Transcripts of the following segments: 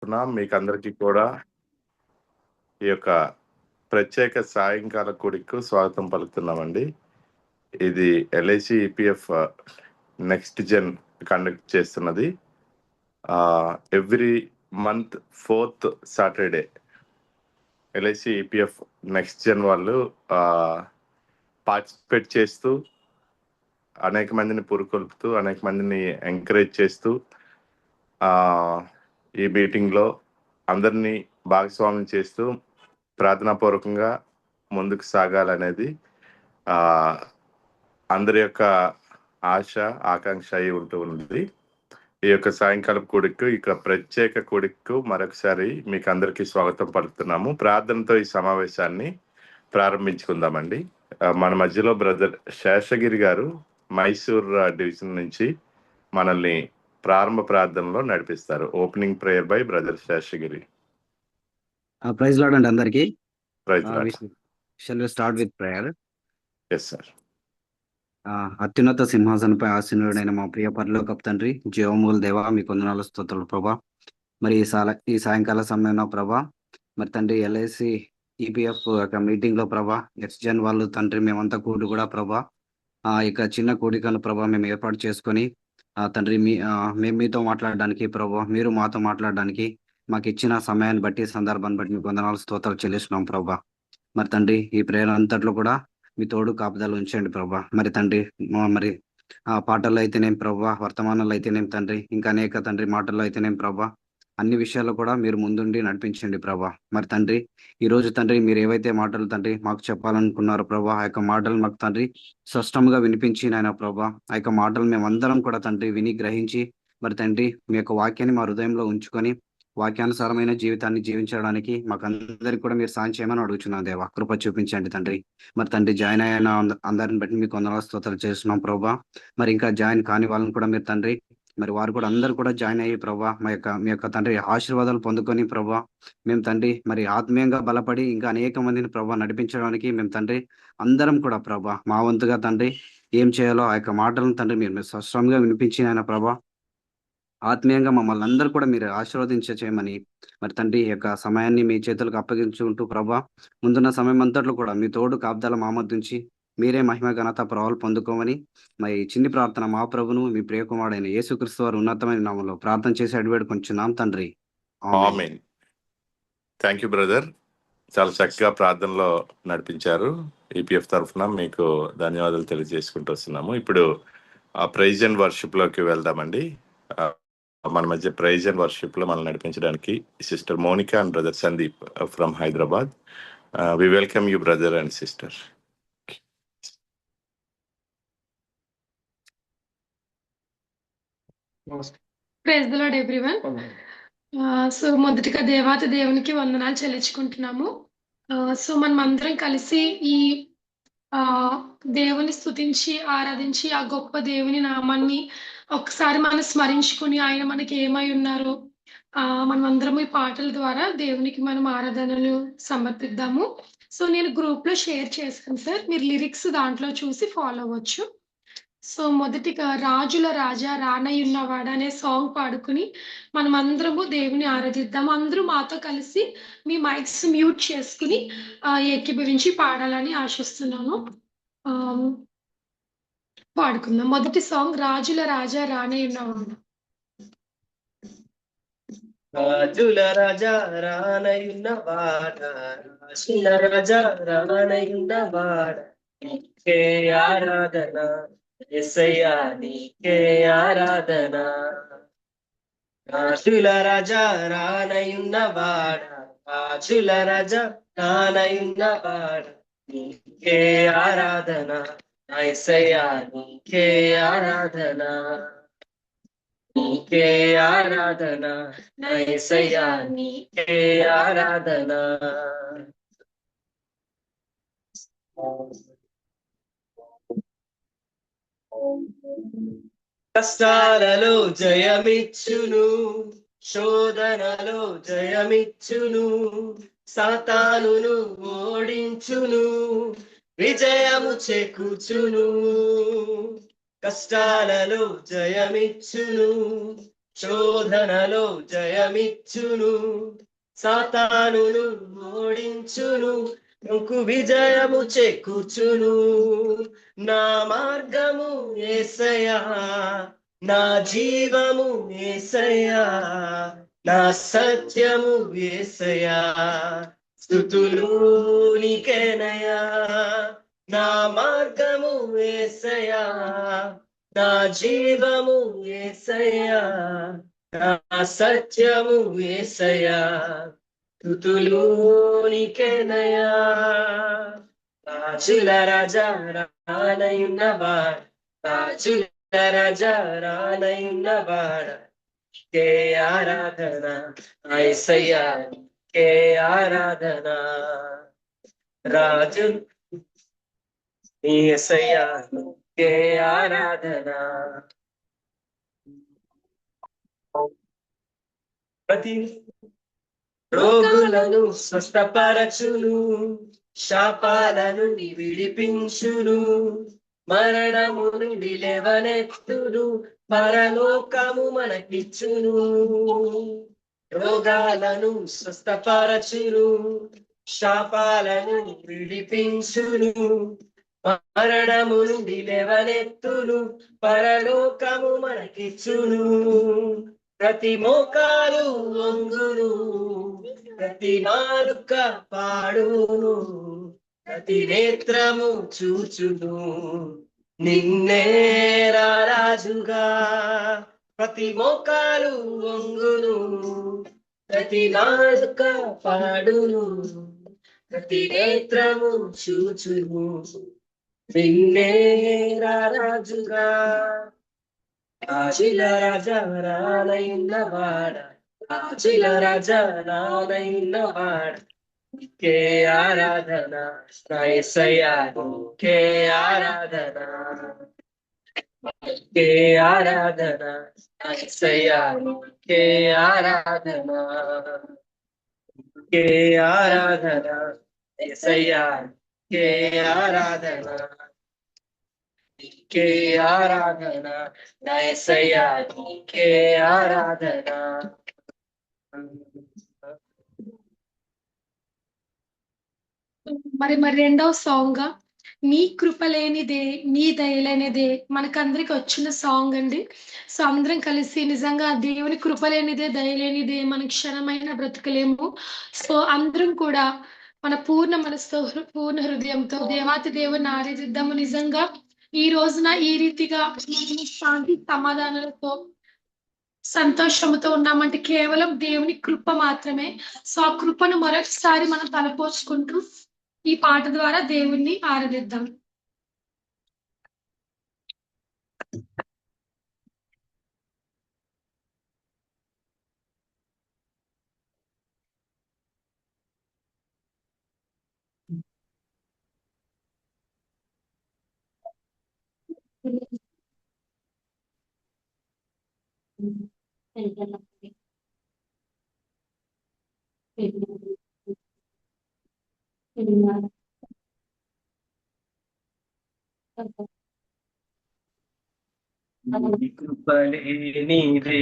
తరఫున మీకు అందరికీ కూడా ఈ యొక్క ప్రత్యేక సాయంకాల కూడికు స్వాగతం పలుకుతున్నామండి. ఇది LIC EPF next gen conduct చేస్తున్నది. Every month 4th Saturday LIC EPF next gen వాళ్ళు పార్టిసిపేట్ చేస్తూ అనేక మందిని పురుకొల్పుతూ అనేక మందిని ఎంకరేజ్ చేస్తూ ఈ మీటింగ్లో అందరినీ భాగస్వామ్యం చేస్తూ ప్రార్థనాపూర్వకంగా ముందుకు సాగాలనేది అందరి యొక్క ఆశ ఆకాంక్ష అయి ఉంటూ ఉంది. ఈ యొక్క సాయంకాలం కూడికు ఇక ప్రత్యేక కూడికు మరొకసారి మీకు అందరికీ స్వాగతం పలుకుతున్నాము. ప్రార్థనతో ఈ సమావేశాన్ని ప్రారంభించుకుందామండి. మన మధ్యలో బ్రదర్ శేషగిరి గారు మైసూర్ డివిజన్ నుంచి మనల్ని ప్రారంభ ప్రార్థనలో నడిపిస్తారు. Opening prayer by brother Seshagiri. Praise lord అండి అందరికి. Praise lord. Shall we start with prayer. yes sir. అత్యున్నత సింహాసనపై ఆసీనుడైన మా ప్రియ పరలోకపు తండ్రి, జీవమూల దేవా, మీకు వందనాలు స్తోత్రాలు ప్రభా. మరి ఈ సాయంకాల సమయంలో ప్రభా, మరి తండ్రి ఎల్ఐసి ఈపీఎఫ్ యొక్క మీటింగ్ లో ప్రభా, నెక్స్ట్ జన్ వాళ్ళు తండ్రి మేమంతా కూడి కూడా ప్రభా ఇక చిన్న కూడికను ప్రభా మేము ఏర్పాటు చేసుకొని తండ్రి మేము మీతో మాట్లాడడానికి ప్రభా, మీరు మాతో మాట్లాడడానికి మాకు ఇచ్చిన సమయాన్ని బట్టి సందర్భాన్ని బట్టి మీకు వందనాలు స్తోత్రాలు చెల్లిస్తున్నాం ప్రభా. మరి తండ్రి ఈ ప్రేరణ అంతట్లో కూడా మీ తోడు కాపుదలు ఉంచండి ప్రభా. మరి తండ్రి మరి పాటల్లో అయితేనేం ప్రభా, వర్తమానాలు అయితేనేం తండ్రి, ఇంకా అనేక తండ్రి మాటల్లో అయితేనేం ప్రభా, అన్ని విషయాల్లో కూడా మీరు ముందుండి నడిపించండి ప్రభా. మరి తండ్రి ఈ రోజు తండ్రి మీరు ఏవైతే మాటలు తండ్రి మాకు చెప్పాలనుకున్నారో ప్రభా, ఆ యొక్క మాటలు మాకు తండ్రి స్పష్టంగా వినిపించి నాయన ప్రభా, ఆ యొక్క మాటలు మేమందరం కూడా తండ్రి విని గ్రహించి మరి తండ్రి మీ యొక్క వాక్యాన్ని మా హృదయంలో ఉంచుకొని వాక్యానుసారమైన జీవితాన్ని జీవించడానికి మాకు అందరికి కూడా మీరు సాయం చేయమని అడుగుతున్నాం దేవా. కృప చూపించండి తండ్రి. మరి తండ్రి జాయిన్ అయిన అందరిని బట్టి మీకు వందనాలు స్తోత్రాలు చేస్తున్నాం ప్రభా. మరి ఇంకా జాయిన్ కాని వాళ్ళని కూడా మీరు తండ్రి మరి వారు కూడా అందరు కూడా జాయిన్ అయ్యి ప్రభా మీ యొక్క తండ్రి ఆశీర్వాదాలు పొందుకొని ప్రభా మేము తండ్రి మరి ఆత్మీయంగా బలపడి ఇంకా అనేక మందిని ప్రభా నడిపించడానికి మేము తండ్రి అందరం కూడా ప్రభా మా వంతుగా తండ్రి ఏం చేయాలో ఆ యొక్క మాటలను తండ్రి మీరు స్పష్టంగా వినిపించిన ఆయన ప్రభా ఆత్మీయంగా మమ్మల్ని అందరూ కూడా మీరు చేయమని మరి తండ్రి యొక్క సమయాన్ని మీ చేతులకు అప్పగించుకుంటూ ప్రభా ముందున్న సమయం అంతట్లో కూడా మీ తోడు కాపుదల మామర్దించి మీరే మహిమ ఘనత ప్రభావాలు పొందుకోమని మరి చిన్ని ప్రార్థన మా ప్రభును మీ ప్రియకుమారుడైన యేసుక్రీస్తు వారు ఉన్నతమైన నామంలో ప్రార్థన చేసి అడివేడు కొంచెం తండ్రి. ఆమేన్. థ్యాంక్ యూ బ్రదర్, చాలా చక్కగా ప్రార్థనలో నడిపించారు. ఈపీఎఫ్ తరఫున మీకు ధన్యవాదాలు తెలియజేసుకుంటూ వస్తున్నాము. ఇప్పుడు ప్రైజ్ అండ్ వర్షిప్ లోకి వెళ్దామండి. మన మధ్య ప్రైజ్ అండ్ వర్షిప్ లో మనం నడిపించడానికి sister Monica and brother Sandeep from Hyderabad. We welcome you brother and sister. Praise the lord everyone. So మొదటిగా దేవాతి దేవునికి వందనాలు చెల్లించుకుంటున్నాము. సో మనం అందరం కలిసి ఈ దేవుని స్తుతించి ఆరాధించి ఆ గొప్ప దేవుని నామాన్ని ఒకసారి మనం స్మరించుకుని ఆయన మనకి ఏమై ఉన్నారో మనం అందరం ఈ పాటల ద్వారా దేవునికి మనం ఆరాధనలు సమర్పిద్దాము. సో నేను గ్రూప్ లో షేర్ చేశాను సార్, మీరు లిరిక్స్ దాంట్లో చూసి ఫాలో అవ్వచ్చు. సో మొదటిగా రాజుల రాజా రానయ్యున్నవాడ అనే సాంగ్ పాడుకుని మనం అందరము దేవుని ఆరాధిద్దాము. అందరూ మాతో కలిసి మీ మైక్స్ మ్యూట్ చేసుకుని ఏకీభవించి పాడాలని ఆశిస్తున్నాను. పాడుకుందాం. మొదటి సాంగ్ రాజుల రాజా రానయ్యున్నవాడ. రాజుల రాజా రానయ్యున్నవాడ, రాజుల రాజా రానయ్యున్నవాడ, నీకే ఆరాధన యేసయ్యా, నీకే ఆరాధన. రాజుల రాజా రానయ్యున్నవాడ, రాజుల రాజా రానయ్యున్నవాడ, నీకే ఆరాధన యేసయ్యా, నీకే ఆరాధన, నీకే ఆరాధన యేసయ్యా, నీకే ఆరాధన. కష్టాలలో జయమిచ్చును, శోధనలో జయమిచ్చును, సాతానును ఓడించును, విజయము చేకూర్చును. కష్టాలలో జయమిచ్చును, శోధనలో జయమిచ్చును, సాతానును ఓడించును, నుకు విజయము చేకూర్చును. నా మార్గము యేసయ్యా, నా జీవము యేసయ్యా, నా సత్యము యేసయ్యా, స్తుతులు నీకేనయ్యా. నా మార్గము యేసయ్యా, నా జీవము యేసయ్యా, నా సత్యము యేసయ్యా, స్తుతులు నీకేనయ్యా. రాజుల రాజా రానయున్నవాడ, రాజుల రాజా రానయున్నవాడ, కే ఆరాధన యేసయ్యా, కే ఆరాధన. రాజు యేసయ్యా, కే ఆరాధన. ప్రతి రోగులను స్వస్థపరచును, శాపాలను విడిపించును, మరణము నుండి లేవనెత్తును, పరలోకము మనకిచ్చును. రోగాలను స్వస్థపరచును, శాపాలను విడిపించును, మరణము నుండి లేవనెత్తును, పరలోకము మనకిచ్చును. ప్రతి మోకాలు వంగును, ప్రతి నాలుక పాడును, ప్రతి నేత్రము చూచును నిన్నే రాజుగా. ప్రతి మోకాలు వంగును, ప్రతి నాలుక పాడును, ప్రతి నేత్రము చూచును నిన్నే రాజుగా. రాజుల రాజా రానయున్నవాడ, రాజుల రాజా రానయున్నవాడ, కే ఆరాధన యేసయ్యా, కే ఆరాధన, కే ఆరాధన యేసయ్యా, కే ఆరాధన, కే ఆరాధన యేసయ్యా, కే ఆరాధన, కే ఆరాధన యేసయ్యా, కే ఆరాధన. మరి రెండవ సాంగ్ గా నీ కృప లేనిదే, నీ దయలేనిదే మనకందరికి వచ్చిన సాంగ్ అండి. సో అందరం కలిసి నిజంగా దేవుని కృప లేనిదే, దయలేనిదే మన క్షణమైన బ్రతకలేము. సో అందరం కూడా మన పూర్ణ మనసుతో, పూర్ణ హృదయంతో దేవాతి దేవుని ఆరాధిద్దాము. నిజంగా ఈ రోజున ఈ రీతిగా శాంతి సమాధానాలతో సంతోషంతో ఉన్నామంటే కేవలం దేవుని కృప మాత్రమే. సో ఆ కృపను మరొకసారి మనం తలపోసుకుంటూ ఈ పాట ద్వారా దేవుణ్ణి ఆరాధిద్దాం. నీ కృపలేనిదే,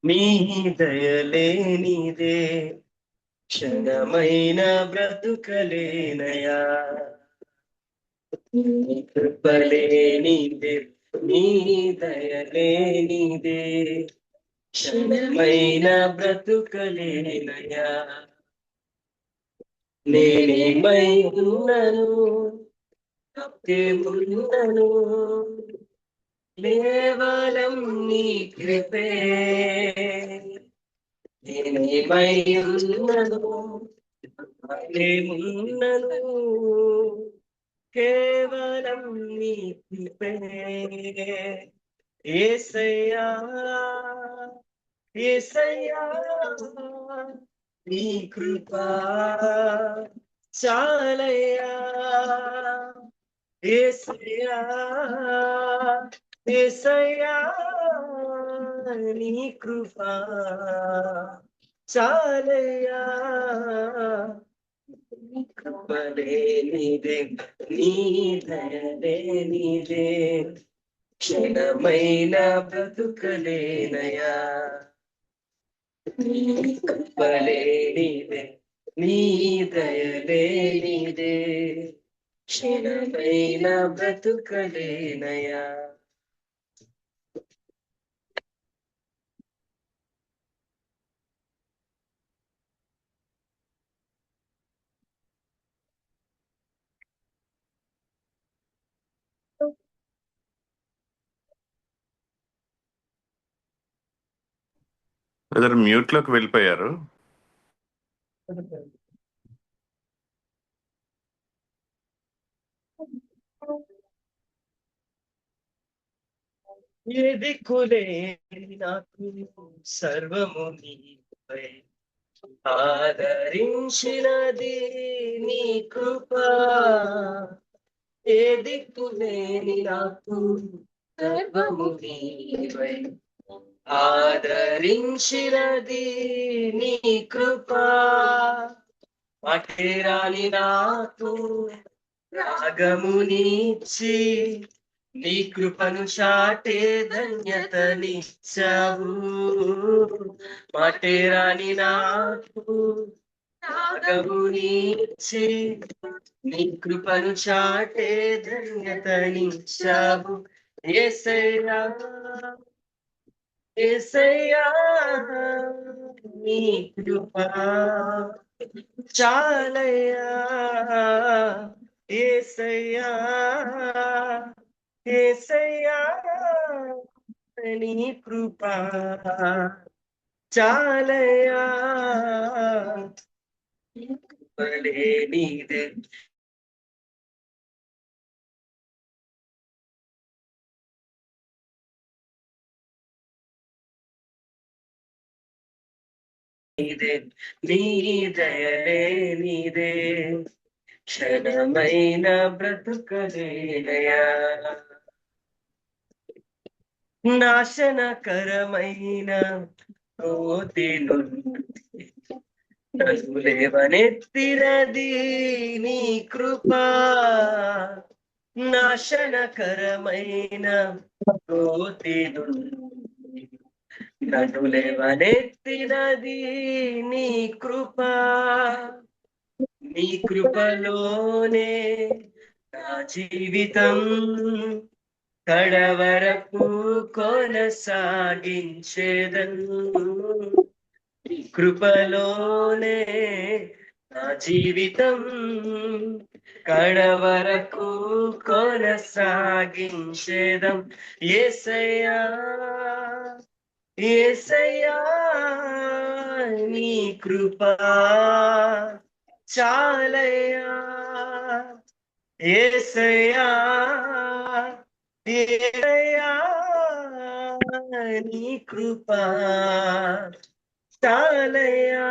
నీ దయలేనిదే, క్షణమైన బ్రతుకలేనయా. నీ కృపలేనిదే, నీ దయలేనిదే, క్షణమైన బ్రతుకలేనయా. నేనేమై ఉన్నను, తప్పేమున్నను, కేవలం నీ కృపే. నేనేమై ఉన్నను, తప్పేమున్నను, కేవలం నీ కృపే. యేసయ్యా, యేసయ్యా, నీ కృపా చాలయ్యా. యేసయ్యా, యేసయ్యా, నీ కృపా చాలయ్యా. కృపలేనిదే, నీ దయలేనిదే, క్షణమైన బ్రతుకలేనయా. నీ కృపలేనిదే, నీ దయలేనిదే, క్షణమైన బ్రతుకలేనయా. బ్రదర్ మ్యూట్ లోకి వెళ్ళిపోయారు. ఏ దిక్కులేని నాకు సర్వము నీవై, ఆదరించినది నీ కృప. ఏ దిక్కులేని నాకు సర్వము నీవై, ఆదరించినది నీ కృప. మాటేరాని నాకు రాగమునిచ్చి, నీ కృపను చాటే ధన్యతనిచ్చావు. మాటేరాని నాకు రాగమునిచ్చి, నీ కృపను చాటే ధన్యతనిచ్చావు. యేసయ్యా యేసయ్యా, నీ కృప చాలయ్యా. యేసయ్యా యేసయ్యా, నీ కృప చాలయ్యా. నీదే నీదే, నీ దయలే నీదే, క్షణమైన బ్రతుకలేనయా. నాశనకరమైన రోతి నుండి నన్ను లేవనెత్తినది నీ కృప. నాశనకరమైన రోతి నుండి నన్ను లేవనెత్తినది నీ కృప. నీ కృపలోనే నా జీవితం కడవరకు కొనసాగించేదను. నీ కృపలోనే నా జీవితం కడవరకు కొనసాగించేదం. యేసయ్యా యేసయ్యా, నీ కృప చాలయ్యా. యేసయ్యా యేసయ్యా, నీ కృప చాలయ్యా.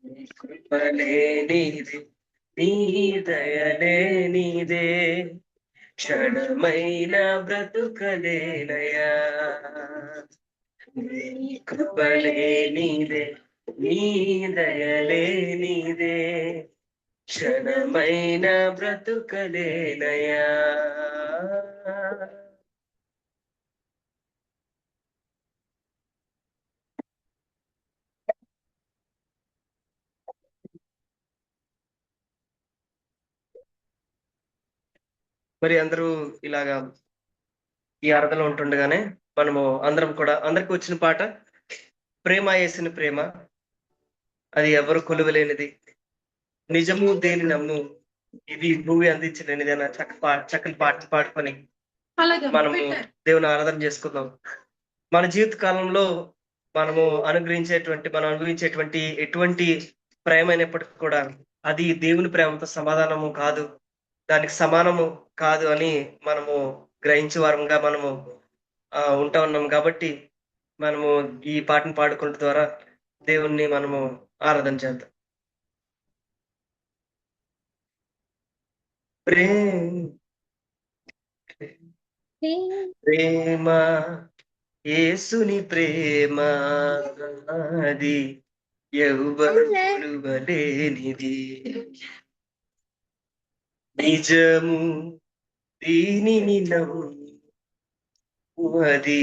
నీ కృపలే నీదే, నీ దయలే నీదే, క్షణమైన బ్రతుకలేనయా. నీ కృపలే నీదే, నీ దయలే నీదే, క్షణమైన బ్రతుకలేనయా. మరి అందరూ ఇలాగా ఈ ఆరాధనలో ఉంటుండగానే మనము అందరం కూడా, అందరికి వచ్చిన పాట ప్రేమ యేసుని ప్రేమ, అది ఎవరు కొలువలేనిది, నిజము దేని నమ్ము, ఇది భూమి అందించలేనిది అన్న చక్కని పాటలు పాడుకొని మనము దేవుని ఆరాధన చేసుకుందాం. మన జీవిత కాలంలో మనం అనుభవించేటువంటి ఎటువంటి ప్రేమ అయినప్పటికీ కూడా అది దేవుని ప్రేమతో సమాధానము కాదు, దానికి సమానము కాదు అని మనము గ్రహించే వారంగా మనము ఉంటా ఉన్నాం. కాబట్టి మనము ఈ పాటను పాడుకుంట ద్వారా దేవుణ్ణి మనము ఆరాధన చేద్దాం. ప్రేమ యేసుని ప్రేమ, అది ఎవ్వరు కొలువలేనిది, నిజము దీనిని నమ్ము, అది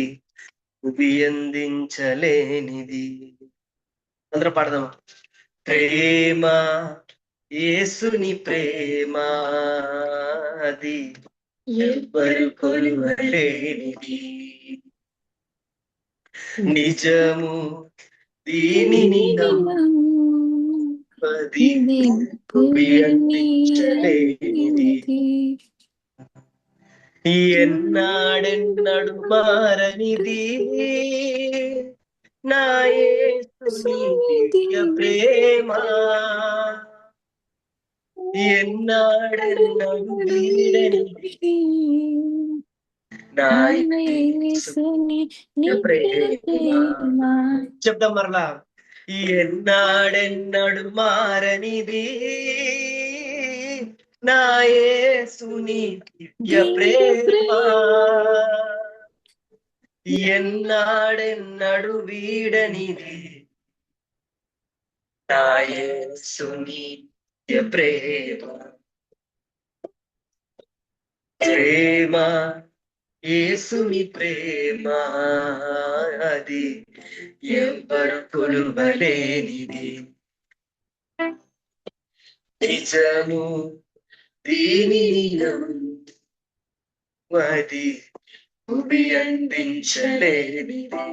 అందించలేనిది. అందరూ పాడదాం. ప్రేమ యేసుని ప్రేమ అది ఎవ్వరు కొలువలేనిది. నిజము దీనిని నమ్మది అందించలేనిది. ఎన్నాడెన్నడు మారనిది నా యేసుని దివ్య ప్రేమ. ఎన్నాడెన్నడు వీడనిది నా యేసుని దివ్య ప్రేమ. చెప్దాం మరలా. ఎన్నాడెన్నడు మారనిది నా యేసుని దివ్య ప్రేమ. ఎన్నాడెన్నడు వీడనిది నా యేసుని దివ్య ప్రేమ. ప్రేమ యేసుని ప్రేమ అది ఎవ్వరు కొలువలేనిది. నిజము దీనిని నమ్మది అందించలేనిది.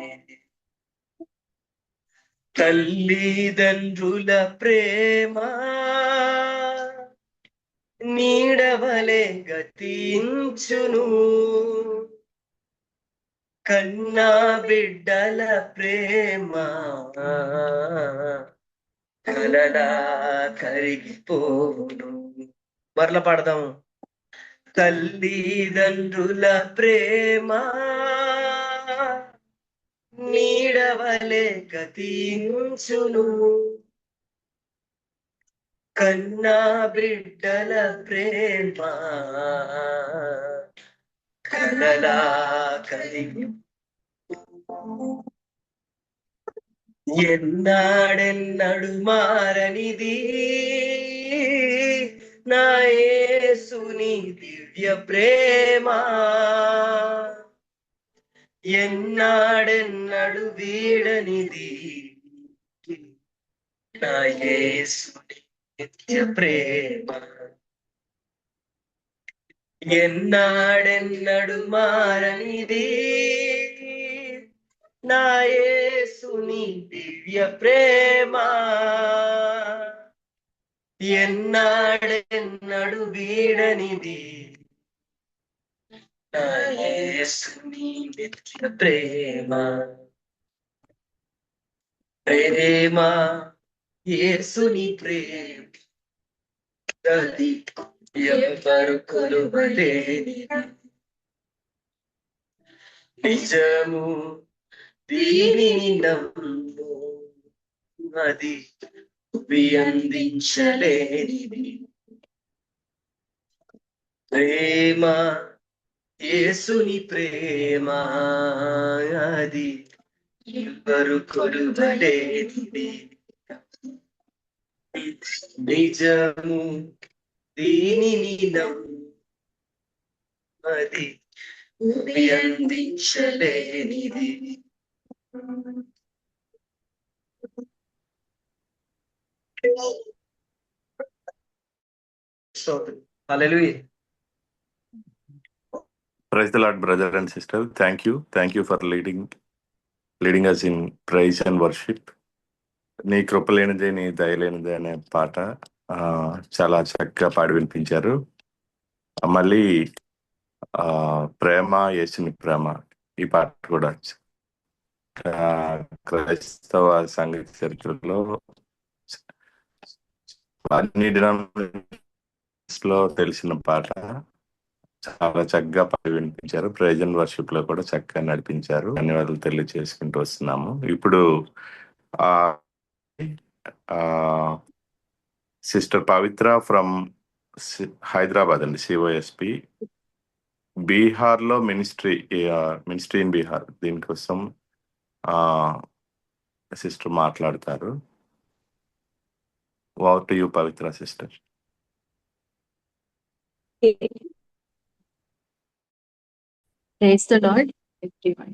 తల్లిదండ్రుల ప్రేమ నీడవలే గతించును. కన్నా బిడ్డల ప్రేమ కలలా కరిగిపోవును. మరల పాడదాము. తల్లిదండ్రుల ప్రేమ నీడవలే గతించును. కన్నా బిడ్డల ప్రేమ కలలా కరిగి. ఎన్నాడెన్నడు మారనిది నా యేసుని దివ్య ప్రేమ. ఎన్నాడెన్నడు వీడనిది నా యేసుని నిత్య ప్రేమ. ఎన్నాడెన్నడు మారనిది నా యేసుని దివ్య ప్రేమ. ఎన్నాడెన్నడు వీడనిది నా యేసుని నిత్య ప్రేమ. ప్రేమ యేసుని ప్రేమ అది ఎవ్వరు కొలువలేనిది. నిజము దీనిని నమ్ము అది అందించలేనిది. ప్రేమ యేసుని ప్రేమ అది ఎవ్వరు కొలువలేనిది. నిజము దీనిని నమ్మది అందించలేనిది. హల్లెలూయా. Praise the Lord, brother and sister. Thank you for leading us in praise and worship. నీ కృప లేనిదే నీ దయలేనిదే అనే పాట చాలా చక్కగా పాడి వినిపించారు. మళ్ళీ ప్రేమ యేసుని ప్రేమ ఈ పాట కూడా క్రైస్తవ సంగీత చరిత్రలో అన్ని డినామినేషన్స్ లో తెలిసిన పాట. చాలా చక్కగా పాడి వినిపించారు. ప్రైజ్ అండ్ వర్షిప్ లో కూడా చక్కగా నడిపించారు. ధన్యవాదాలు తెలియజేసుకుంటూ వస్తున్నాము. ఇప్పుడు సిస్టర్ పవిత్ర ఫ్రమ్ హైదరాబాద్ అండి, సిఓఎస్పి బీహార్ లో మినిస్ట్రీ ఇన్ బీహార్, దీనికోసం సిస్టర్ మాట్లాడతారు. Over to you Pavitra sister. Praise the Lord, everyone.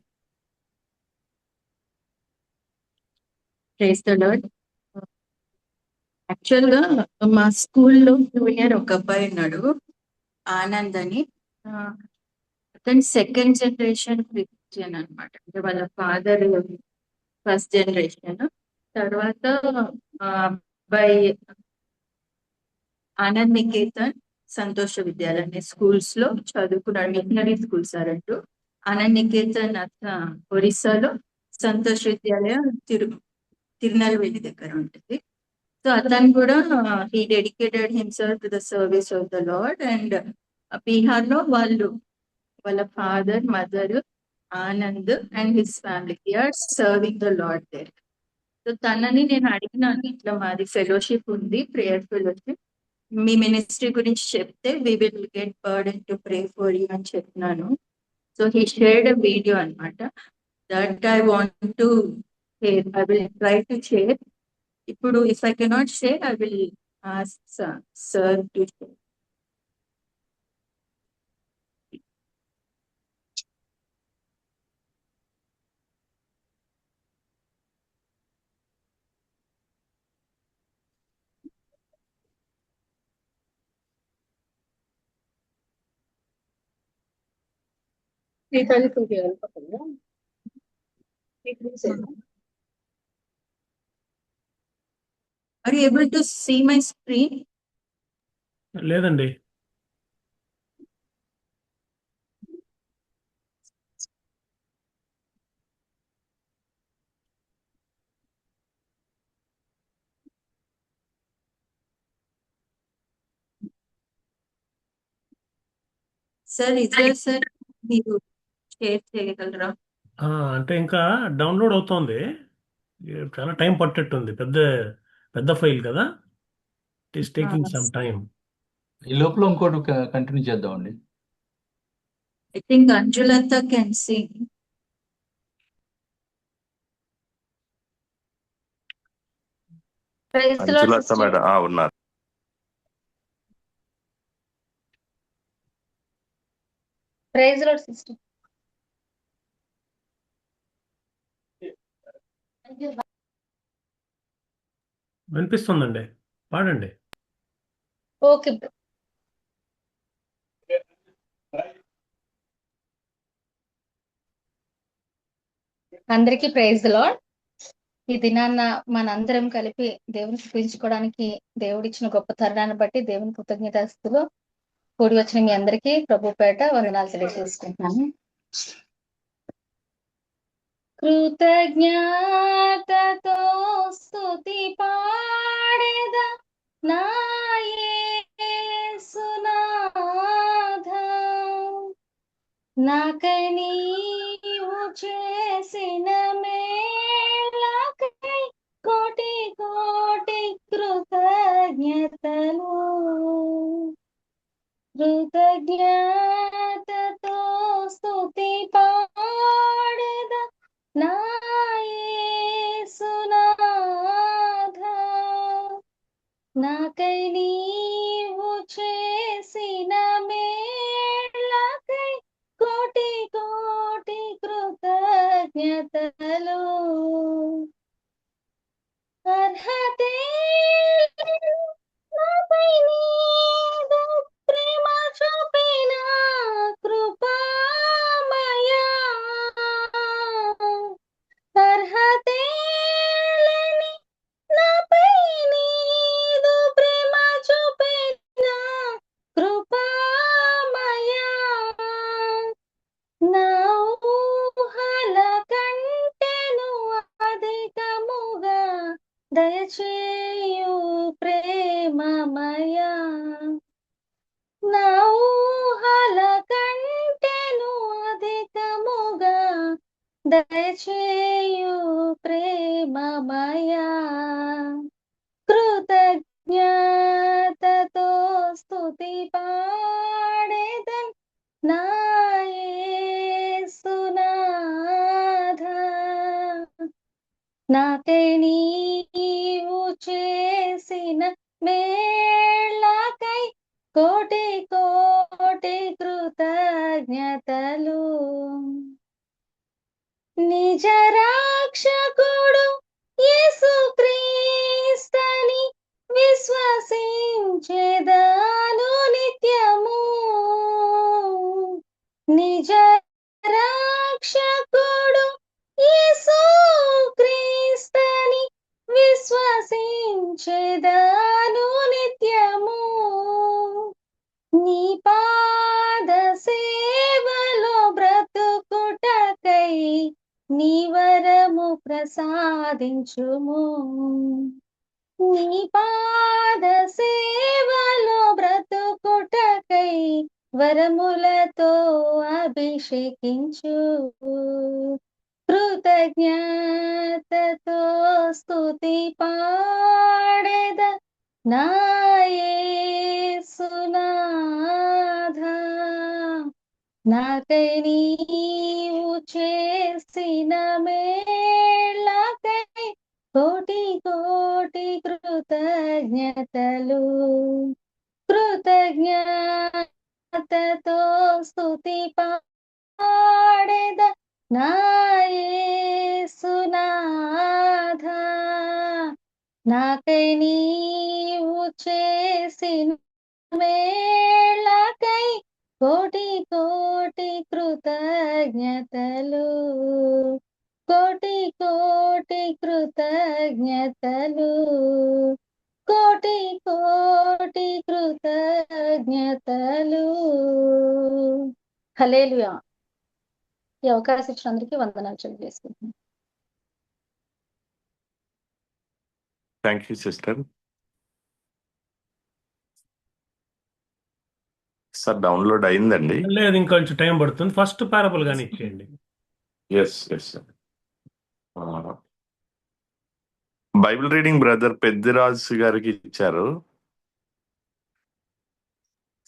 Praise the lord. Actual గా మా స్కూల్లో జూనియర్ ఒక అబ్బాయి ఉన్నాడు, ఆనంద్ అని. అతను సెకండ్ జనరేషన్ క్రిస్టియన్ అనమాట. అంటే వాళ్ళ ఫాదర్ ఫస్ట్ జనరేషన్. తర్వాత ఆ అబ్బాయి ఆనంద్ నికేతన్, సంతోష విద్యాలయ అనే స్కూల్స్ లో చదువుకున్నాడు. మిషనరీ స్కూల్స్ అన్నట్టు. ఆనంద్ నికేతన్ ఒరిస్సాలో, సంతోష్ విద్యాలయ తిరునల్వేలి దగ్గర ఉంటుంది. సో అతను కూడా he dedicated himself to the service of the lord. And Bihar లో వాళ్ళ father, mother, Anand and his family are serving the lord there. So తనని నేను అడిగినాను, ఇట్లా మాది ఫెలోషిప్ ఉంది, ప్రేయర్ ఫెలోషిప్, మీ మినిస్ట్రీ గురించి చెప్తే we will get burden to pray for you అని చెప్పినాను. So he shared a video అనమాట. That I want to share. I will try to share. ఇప్పుడు if I cannot share, I will ask sir to share. Are you able to see my screen? లేదండి. Sir ఇదే sir, మీరు share చేయగలరా? అంటే ఇంకా download అవుతోంది. చాలా time పట్టేట్టుంది. పెద్ద పెద్ద ఫైల్ కదా. It is taking some time. ఈ లోపల ఇంకోటి కంటిన్యూ చేద్దామండి. I think Anjulata can see. Praise the Lord Anjulata sister. Madam ఉన్నారు. Praise the Lord sister. వినిపిస్తుందండి, పాడండి. ఓకే. అందరికీ ప్రైజ్ ది లార్డ్. ఈ దినాన్న మనందరం కలిపి దేవుని స్తుతించుకోవడానికి దేవుడిచ్చిన గొప్ప తరుణాన్ని బట్టి దేవుని కృతజ్ఞతాస్తులు కూడి వచ్చిన మీ అందరికీ ప్రభు పేట వందనాలు తెలియజేసుకుంటున్నాను. కృతజ్ఞతతో స్తుతి పాడెదా నా యేసునాథా, నాకై నీవు చేసిన మేలకై కోటి కోటి కృతజ్ఞతలు. కృతజ్ఞతతో స్తుతి పాడెదా నా యేసునాథా, నాకై నీవు చేసిన మేలకై కోటి కోటి కృతజ్ఞతలు. అర్హతే నాపై నీదు ప్రేమ చూపిన కృపామయా, అర్హతే లేని నాపై నీదు ప్రేమ చూపిన కృపామయా, నా ఊహల కంటెను అధికముగా దయచేయు ప్రేమమయా, నా ఊహల కంటెను అధికముగా దయచేయు ప్రేమమయా. కృతజ్ఞతతో స్తుతి పాడెదన్ నా యేసునాథా, నాకై నీవు చేసిన మేళ్ళకై కోటి కోటి కృతజ్ఞతలు. నిజ రక్షకుడు యేసు నిజ రక్షకుడు యేసు క్రీస్తని విశ్వసించెదను నిత్యము. నీ పాద సేవలో బ్రతుకుటకై నీ వరము ప్రసాదించుము. నీ పాద సేవలో బ్రతుకుటకై వరములతో అభిషేకించు. కృతజ్ఞతతో స్తుతి పాడెద నా యేసునాథా. నాకై నీవు చేసిన మేళ్ళకై కోటి కోటి కృతజ్ఞతలు. కృతజ్ఞతతో స్తుతి పాడెద నా యేసునాథా. నాకై నీవు చేసిన మేళ్ళకై కోటి కోటి కృతజ్ఞతలు. కోటి కోటి కృతజ్ఞతలు. కోటి కోటి కృతజ్ఞతలు. హల్లెలూయా. ఈ అవకాశం ఇచ్చిన అందరికీ వందనాలు తెలియజేసుకుంటున్నాను. Thank you sister. Sir download అయిందండి. లేదు, ఇంకొంచెం టైం పడుతుంది. ఫస్ట్ పారబుల్ కానీ ఇచ్చేయండి. Yes sir. Bible reading brother Peddiraju గారికి ఇచ్చారు.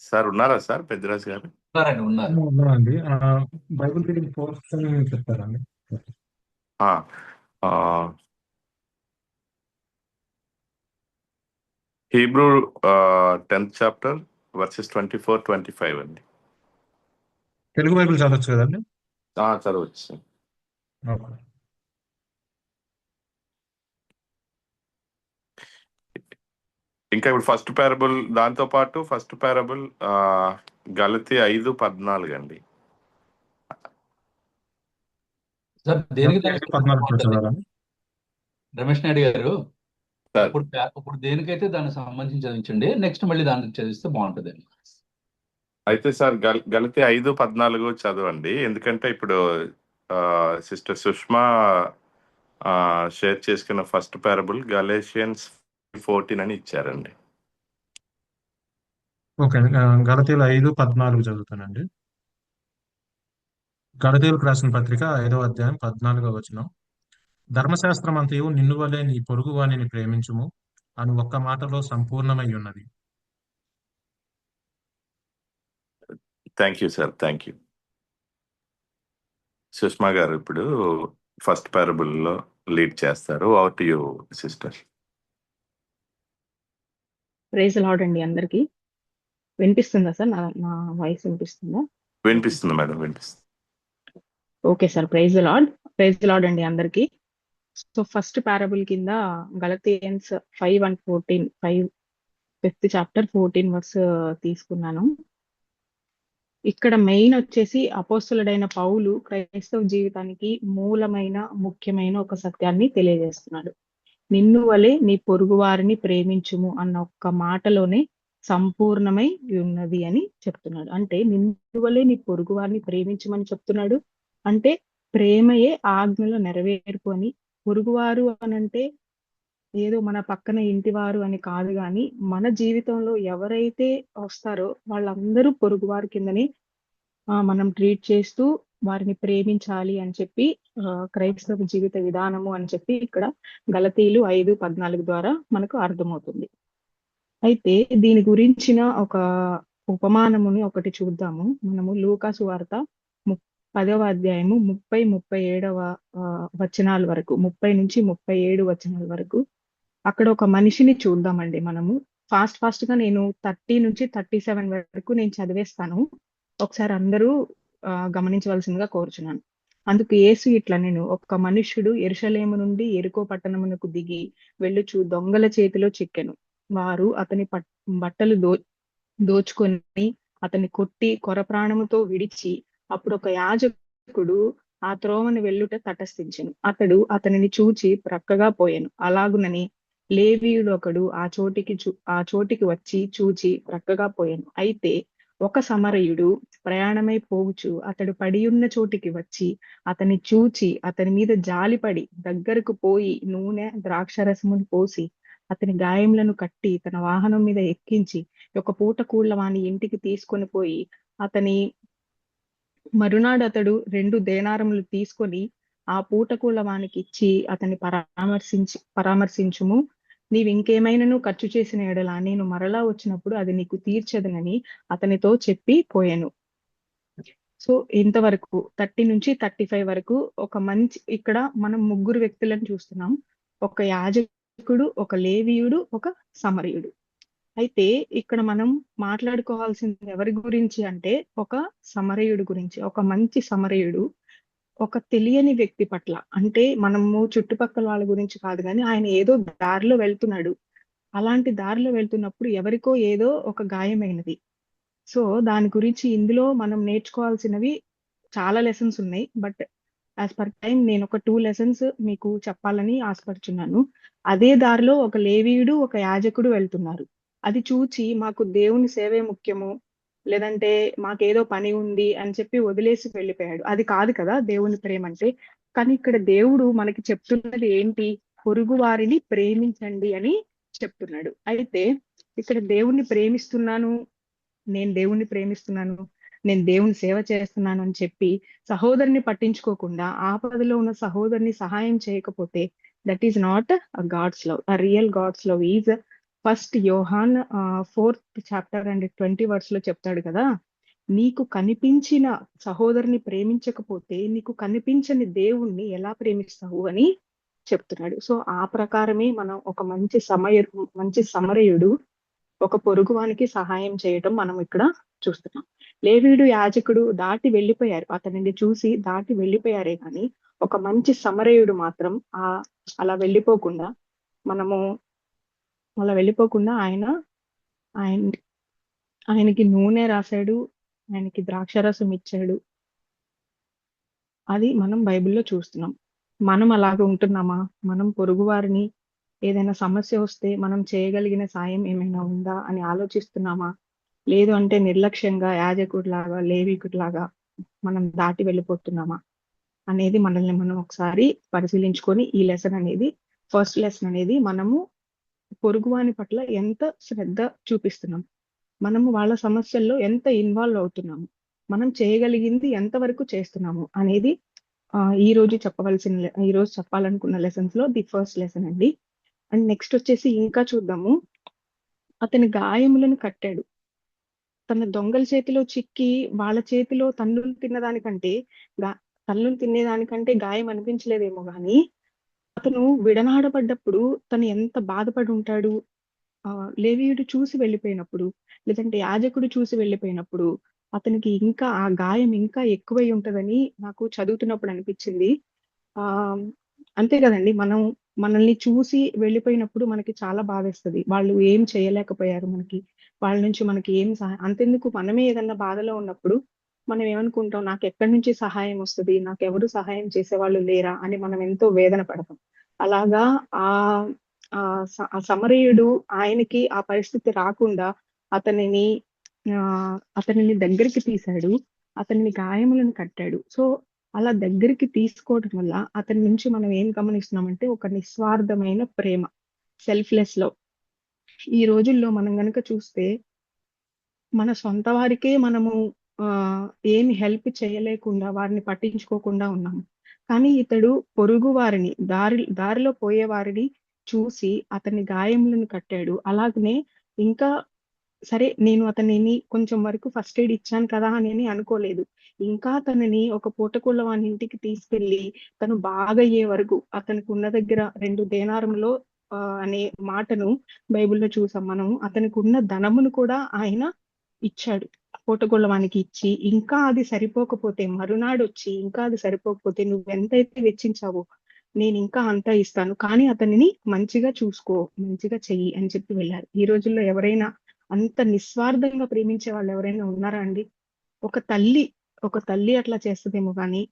సార్ ఉన్నారా సార్ పెద్దిరాజు గారు? ఉన్నారండి. బైబిల్ రీడింగ్ పోర్షన్ చెప్తారండి. హీబ్రూ 10th చాప్టర్ వర్సెస్ 24-25 అండి. తెలుగు బైబిల్ చదవచ్చు కదండి? చదవచ్చు. ఓకే. ఇంకా ఇప్పుడు ఫస్ట్ పారబుల్, దాంతో పాటు ఫస్ట్ పారబుల్ గలతీ 5:14 అండి. సార్ దేనికి 14 చదవాలండి. రమేష్ నాయుడు గారు, సార్ ఇప్పుడు దేనికైతే దానికి సంబంధించి చదివించండి. నెక్స్ట్ మళ్ళీ దానికి చదివిస్తే బాగుంటుంది. అయితే సార్ గలతీ 5:14 చదవండి. ఎందుకంటే ఇప్పుడు సిస్టర్ సుష్మా షేర్ చేసుకున్న ఫస్ట్ పారబుల్ గలేషియన్స్ 14 అని ఇచ్చారండి. ఓకే. గలతీయులు 5:14 చదువుతానండి. గలతీయులకు రాసిన పత్రిక 5వ అధ్యాయం 14వ వచనం. ధర్మశాస్త్రం అంతయు నిన్ను వలె నీ పొరుగు వానిని ప్రేమించుము అని ఒక్క మాటలో సంపూర్ణమై ఉన్నది. Thank you sir. Thank you. Sushma గారు ఇప్పుడు ఫస్ట్ పారబుల్లో లీడ్ చేస్తారు. Out to you sister. Praise lord అండి అందరికి. వినిపిస్తుందా సార్? నా వాయిస్ వినిపిస్తుందా? వినిపిస్తుంది మేడం, వినిపిస్తుంది. Okay sir. ప్రైజ్ లార్డ్ అండి అందరికి. సో ఫస్ట్ పారబుల్ కింద గలతియన్స్ 5:14 5th చాప్టర్ 14 వర్స్ తీసుకున్నాను. ఇక్కడ మెయిన్ వచ్చేసి అపోస్తులుడైన పౌలు క్రైస్తవ జీవితానికి మూలమైన ముఖ్యమైన ఒక సత్యాన్ని తెలియజేస్తున్నాడు. నిన్ను వలె నీ పొరుగు వారిని ప్రేమించుము అన్న ఒక్క మాటలోనే సంపూర్ణమై ఉన్నది అని చెప్తున్నాడు. అంటే నిన్ను వలె నీ పొరుగు వారిని ప్రేమించమని చెప్తున్నాడు. అంటే ప్రేమయే ఆజ్ఞలో నెరవేర్పు అని. పొరుగువారు అనంటే ఏదో మన పక్కన ఇంటివారు అని కాదు, కానీ మన జీవితంలో ఎవరైతే వస్తారో వాళ్ళందరూ పొరుగువారి కిందని మనం ట్రీట్ చేస్తూ వారిని ప్రేమించాలి అని చెప్పి క్రైస్తవ జీవిత విధానము అని చెప్పి ఇక్కడ గలతీయులు 5:14 ద్వారా మనకు అర్థమవుతుంది. అయితే దీని గురించిన ఒక ఉపమానముని ఒకటి చూద్దాము. మనము లూకా సువార్త 10వ అధ్యాయము 30-37 వచనాల వరకు, 30 నుంచి 37 వచనాల వరకు అక్కడ ఒక మనిషిని చూద్దామండి. మనము ఫాస్ట్ గా నేను 30 నుంచి 37 వరకు నేను చదివేస్తాను. ఒకసారి అందరూ గమనించవలసిందిగా కోరుచున్నాను. అందుకు యేసు ఇట్లా, నేను ఒక మనుష్యుడు యెరూషలేము నుండి యెరికో పట్టణమునకు దిగి వెళ్ళుచు దొంగల చేతిలో చిక్కెను. వారు అతని బట్టలు దోచుకొని అతన్ని కొట్టి కొర ప్రాణముతో విడిచి అప్పుడు ఒక యాజకుడు ఆ త్రోవను వెళ్ళుట తటస్థించెను. అతడు అతనిని చూచి ప్రక్కగా పోయెను. అలాగునని లేవీయుడు ఒకడు ఆ చోటికి వచ్చి చూచి ప్రక్కగా పోయెను. అయితే ఒక సమరయుడు ప్రయాణమై పోవుచు అతడు పడియున్న చోటికి వచ్చి అతని చూచి అతని మీద జాలిపడి దగ్గరకు పోయి నూనె ద్రాక్షరసమును పోసి అతని గాయములను కట్టి తన వాహనం మీద ఎక్కించి ఒక పూట కూళ్ళ వాని ఇంటికి తీసుకొని పోయి అతని మరునాడు అతడు 2 దేనారములు తీసుకొని ఆ పూటకూల వానికి ఇచ్చి అతన్ని పరామర్శించుము. నీవు ఇంకేమైనాను ఖర్చు చేసిన ఎడల నేను మరలా వచ్చినప్పుడు అది నీకు తీర్చదనని అతనితో చెప్పి పోయాను. సో ఇంతవరకు 30 నుంచి 35 వరకు ఒక మంచి, ఇక్కడ మనం 3 వ్యక్తులను చూస్తున్నాం. ఒక యాజకుడు, ఒక లేవీయుడు, ఒక సమరయుడు. అయితే ఇక్కడ మనం మాట్లాడుకోవాల్సింది ఎవరి గురించి అంటే ఒక సమరయుడు గురించి. ఒక మంచి సమరయుడు ఒక తెలియని వ్యక్తి పట్ల, అంటే మనము చుట్టుపక్కల వాళ్ళ గురించి కాదు కానీ ఆయన ఏదో దారిలో వెళ్తున్నాడు. అలాంటి దారిలో వెళ్తున్నప్పుడు ఎవరికో ఏదో ఒక గాయమైనది. సో దాని గురించి ఇందులో మనం నేర్చుకోవాల్సినవి చాలా లెసన్స్ ఉన్నాయి. బట్ యాజ్ పర్ టైం నేను ఒక 2 లెసన్స్ మీకు చెప్పాలని ఆశపడుచున్నాను. అదే దారిలో ఒక లేవీయుడు, ఒక యాజకుడు వెళ్తున్నారు. అది చూచి మాకు దేవుని సేవే ముఖ్యము, లేదంటే మాకేదో పని ఉంది అని చెప్పి వదిలేసి వెళ్ళిపోయాడు. అది కాదు కదా దేవుని ప్రేమ అంటే. కానీ ఇక్కడ దేవుడు మనకి చెప్తున్నది ఏంటి? పొరుగు వారిని ప్రేమించండి అని చెప్తున్నాడు. అయితే ఇక్కడ దేవుణ్ణి ప్రేమిస్తున్నాను, నేను దేవుణ్ణి ప్రేమిస్తున్నాను, నేను దేవుని సేవ చేస్తున్నాను అని చెప్పి సహోదరుని పట్టించుకోకుండా ఆపదలో ఉన్న సహోదరుని సహాయం చేయకపోతే that is not a God's love. A real God's love is first Yohan 4th chapter and 20 verse లో చెప్తాడు కదా, నీకు కనిపించిన సహోదరుని ప్రేమించకపోతే నీకు కనిపించని దేవుణ్ణి ఎలా ప్రేమిస్తావు అని చెప్తున్నాడు. సో ఆ ప్రకారమే మనం ఒక మంచి సమరయుడు ఒక పొరుగువానికి సహాయం చేయటం మనం ఇక్కడ చూస్తున్నాం. లేవీయుడు, యాజకుడు దాటి వెళ్ళిపోయారు, అతనిని చూసి దాటి వెళ్ళిపోయారే కానీ ఒక మంచి సమరయుడు మాత్రం అలా వెళ్ళిపోకుండా ఆయనకి నూనె రాశాడు, ఆయనకి ద్రాక్షరసం ఇచ్చాడు. అది మనం బైబిల్లో చూస్తున్నాం. మనం అలాగ ఉంటున్నామా? మనం పొరుగు వారిని ఏదైనా సమస్య వస్తే మనం చేయగలిగిన సాయం ఏమైనా ఉందా అని ఆలోచిస్తున్నామా? లేదు అంటే నిర్లక్ష్యంగా యాజకుడిలాగా లేవీకుడిలాగా మనం దాటి వెళ్ళిపోతున్నామా అనేది మనల్ని మనం ఒకసారి పరిశీలించుకొని ఈ లెసన్ అనేది, ఫస్ట్ లెసన్ అనేది, మనము పొరుగువాని పట్ల ఎంత శ్రద్ధ చూపిస్తున్నాం, మనము వాళ్ళ సమస్యల్లో ఎంత ఇన్వాల్వ్ అవుతున్నాము, మనం చేయగలిగింది ఎంతవరకు చేస్తున్నాము అనేది ఈ రోజు చెప్పాలనుకున్న లెసన్స్ లో ది ఫస్ట్ లెసన్ అండి. అండ్ నెక్స్ట్ వచ్చేసి ఇంకా చూద్దాము. అతని గాయములను కట్టాడు. తన దొంగల చేతిలో చిక్కి వాళ్ళ చేతిలో తన్నులు తినేదానికంటే గాయం అనిపించలేదేమో గాని అతను విడనాడబడ్డప్పుడు తను ఎంత బాధపడి ఉంటాడు. లేవీయుడు చూసి వెళ్ళిపోయినప్పుడు, లేదంటే యాజకుడు చూసి వెళ్ళిపోయినప్పుడు అతనికి ఇంకా ఆ గాయం ఇంకా ఎక్కువై ఉంటదని నాకు చదువుతున్నప్పుడు అనిపించింది. అంతే కదండి, మనల్ని చూసి వెళ్ళిపోయినప్పుడు మనకి చాలా బాధేస్తుంది. వాళ్ళు ఏం చేయలేకపోయారు, వాళ్ళ నుంచి మనకి ఏం సహాయం. అంతెందుకు, మనమే ఏదన్నా బాధలో ఉన్నప్పుడు మనం ఏమనుకుంటాం, నాకు ఎక్కడి నుంచి సహాయం వస్తుంది, నాకు ఎవరు సహాయం చేసేవాళ్ళు లేరా అని మనం ఎంతో వేదన పడతాం. అలాగా ఆ సమరయుడు ఆయనకి ఆ పరిస్థితి రాకుండా అతనిని దగ్గరికి తీశాడు, అతని గాయములను కట్టాడు. సో అలా దగ్గరికి తీసుకోవడం వల్ల అతని నుంచి మనం ఏం గమనిస్తున్నామంటే ఒక నిస్వార్థమైన ప్రేమ, సెల్ఫ్లెస్ లవ్. ఈ రోజుల్లో మనం గనక చూస్తే మన సొంత వారికే మనము ఏమి హెల్ప్ చేయలేకుండా వారిని పట్టించుకోకుండా ఉన్నాము. కానీ ఇతడు పొరుగు వారిని, దారిలో పోయే వారిని చూసి అతని గాయములను కట్టాడు. అలాగనే ఇంకా సరే, నేను అతనిని కొంచెం వరకు ఫస్ట్ ఎయిడ్ ఇచ్చాను కదా అని అనుకోలేదు. ఇంకా తనని ఒక పూటకూళ్ళ వాని ఇంటికి తీసుకెళ్లి తను బాగా అయ్యే వరకు అతనికి ఉన్న దగ్గర 2 దేనారంలో అనే మాటను బైబిల్లో చూసాం మనం. అతనికి ఉన్న ధనమును కూడా ఆయన ఇచ్చాడు, పూటకూళ్ళ వానికి ఇచ్చి, ఇంకా అది సరిపోకపోతే మరునాడు వచ్చి ఇంకా అది సరిపోకపోతే నువ్వు ఎంతైతే వెచ్చించావో నేను ఇంకా అంతా ఇస్తాను, కానీ అతనిని మంచిగా చూసుకో, మంచిగా చెయ్యి అని చెప్పి వెళ్ళారు. ఈ రోజుల్లో ఎవరైనా అంత నిస్వార్థంగా ప్రేమించే వాళ్ళు ఎవరైనా ఉన్నారా అండి? ఒక తల్లి ఒక తల్లి అట్లా చేస్తుందేమో కానీ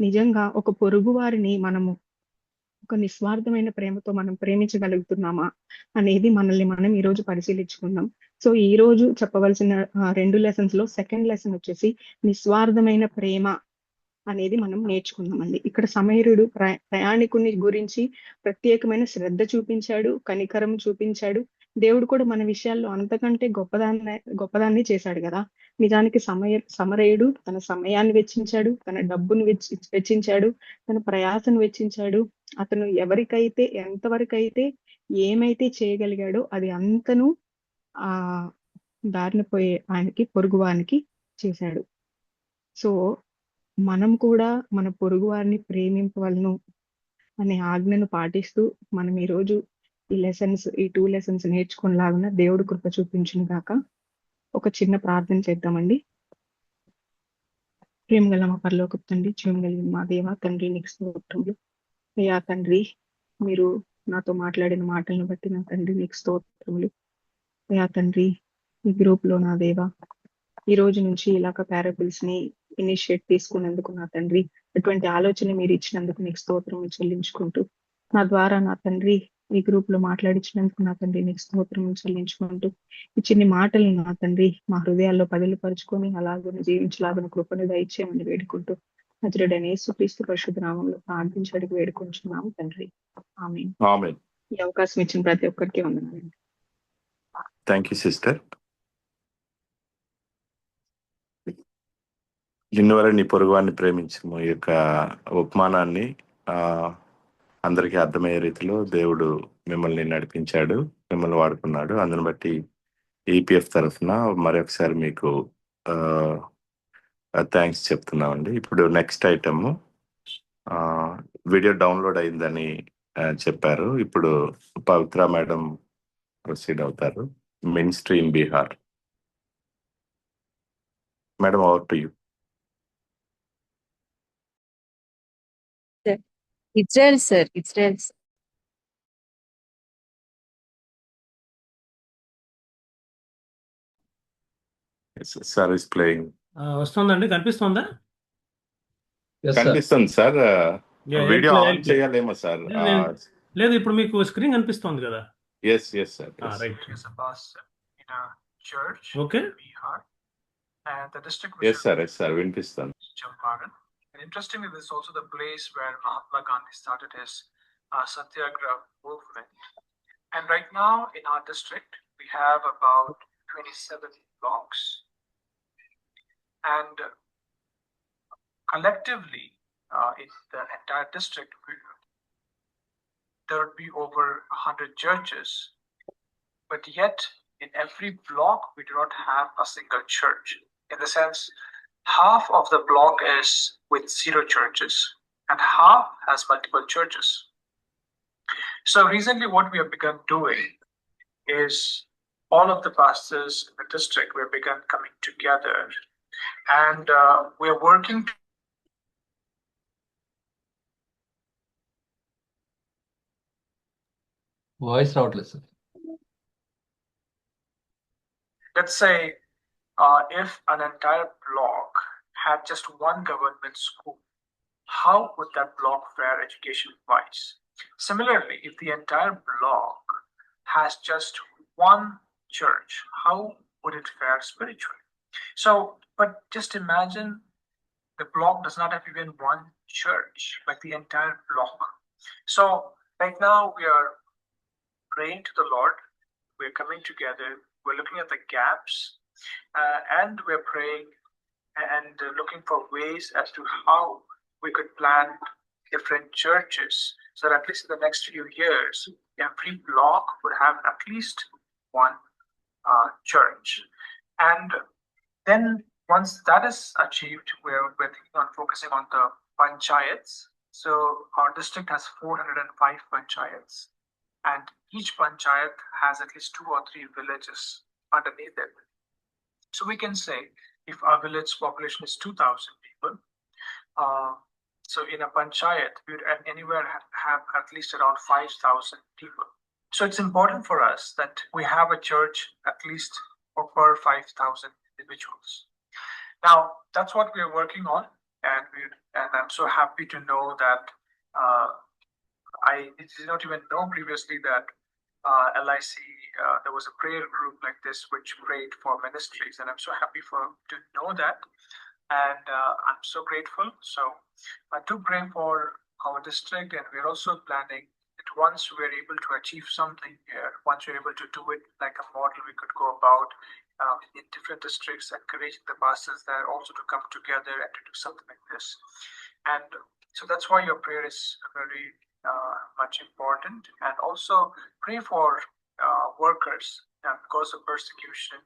నిజంగా ఒక పొరుగు వారిని మనము ఒక నిస్వార్థమైన ప్రేమతో మనం ప్రేమించగలుగుతున్నామా అనేది మనల్ని మనం ఈ రోజు పరిశీలించుకుందాం. సో ఈ రోజు చెప్పవలసిన 2 లెసన్స్ లో సెకండ్ లెసన్ వచ్చేసి నిస్వార్థమైన ప్రేమ అనేది మనం నేర్చుకుందామండి. ఇక్కడ సమయరుడు ప్రయాణికుని గురించి ప్రత్యేకమైన శ్రద్ధ చూపించాడు, కనికరం చూపించాడు. దేవుడు కూడా మన విషయాల్లో అంతకంటే గొప్పదాన్ని చేశాడు కదా. నిజానికి సమరయుడు తన సమయాన్ని వెచ్చించాడు, తన డబ్బును వెచ్చించాడు, తన ప్రయాసను వెచ్చించాడు. అతను ఎవరికైతే ఎంతవరకైతే ఏమైతే చేయగలిగాడో అది అంతను ఆ దారిన పోయే ఆయనకి పొరుగువానికి చేశాడు. సో మనం కూడా మన పొరుగు వారిని ప్రేమింపవలను అనే ఆజ్ఞను పాటిస్తూ మనం ఈరోజు ఈ 2 లెసన్స్ నేర్చుకునేలాగా దేవుడు కృప చూపించును గాక. ఒక చిన్న ప్రార్థన చేద్దామండి. ప్రేమ గల మా పరలోకపు తండ్రి, జీవం కలిగిన మా దేవ తండ్రి, నీకు స్తోత్రములు. అయ్యా తండ్రి, మీరు నాతో మాట్లాడిన మాటలను బట్టి నా తండ్రి నీకు స్తోత్రములు. అయ్యా తండ్రి, ఈ గ్రూప్ లో నా దేవ ఈ రోజు నుంచి ఇలాగ పారబుల్స్ ని ఇనిషియేట్ తీసుకున్నందుకు నా తండ్రి, అటువంటి ఆలోచన మీరు ఇచ్చినందుకు నీకు స్తోత్రం చెల్లించుకుంటూ, నా ద్వారా నా తండ్రి ఈ గ్రూప్ లో మాట్లాడించినందుకు నా తండ్రి నీకు స్తోత్రం చెల్లించుకుంటూ, ఈ చిన్ని మాటలు నా తండ్రి మా హృదయాల్లో పదిలపరుచుకొని అలాగే జీవించలాగిన కృపను దయచేయమని వేడుకుంటూ నజరుడైన యేసుక్రీస్తు పరిశుద్ధ నామంలో ప్రార్థించడానికి వేడుకుంటున్నాము తండ్రి. ఆమేన్. ఆమేన్. ఈ అవకాశం ఇచ్చిన ప్రతి ఒక్కరికి వందనాలండి. Thank you sister. నిన్ను వల్ల నీ పొరుగువాన్ని ప్రేమించము ఈ యొక్క ఉపమానాన్ని అందరికీ అర్థమయ్యే రీతిలో దేవుడు మిమ్మల్ని నడిపించాడు, మిమ్మల్ని వాడుకున్నాడు. అందుని బట్టి ఈపీఎఫ్ తరఫున మరొకసారి మీకు థ్యాంక్స్ చెప్తున్నామండి. ఇప్పుడు నెక్స్ట్ ఐటమ్ వీడియో డౌన్లోడ్ అయిందని చెప్పారు. ఇప్పుడు పవిత్ర మేడం ప్రొసీడ్ అవుతారు. Ministry in Bihar. Madam, over to you. Israel, sir. Israel. Sir is playing. వస్తుందండి, కనిపిస్తుందా? కనిపిస్తుంది సార్. Video on help. చేయాలేమో సార్? లేదు, ఇప్పుడు మీకు స్క్రీన్ కనిపిస్తుంది కదా. yes sir. Right. Is a pastor in a church Okay. in Bihar, and the district yes sir వినిపిస్తుంది. Champaran. And interestingly, this is also the place where Mahatma Gandhi started his Satyagraha movement. And right now in our district, we have about 27 blocks. And collectively, in the entire district, there would be over 100 churches. But yet, in every block, we do not have a single church. In the sense, half of the block is with 0 churches, and half has multiple churches. So recently, what we have begun doing is all of the pastors in the district, we have begun coming together, and we are working. Voice రావట్లేదు sir. Let's say if an entire block had just one government school, how would that block fare education-wise? Similarly, if the entire block has just one church, how would it fare spiritually? So, but just imagine the block does not have even one church, like the entire block. So, right now we are praying to the Lord, we're coming together, we're looking at the gaps, and we're praying and looking for ways as to how we could plant different churches, so that at least in the next few years, every block would have at least one church. And then once that is achieved, we're thinking on focusing on the panchayats. So our district has 405 panchayats, and each panchayat has at least 2 or 3 villages underneath it. So we can say if our village population is 2,000 people, so in a panchayat, we would anywhere have at least around 5,000 people. So it's important for us that we have a church at least per 5,000 individuals. Now, that's what we're working on, and I'm so happy to know that I did not even know previously that LIC, there was a prayer group like this which prayed for ministries, and I'm so happy to know that, and I'm so grateful. So to pray for our district, and we're also planning that once we're able to achieve something here, once we're able to do it like a model, we could go about in different districts, encouraging the pastors there also to come together and to do something like this. And so that's why your prayer is very much important, and also pray for workers because of persecution.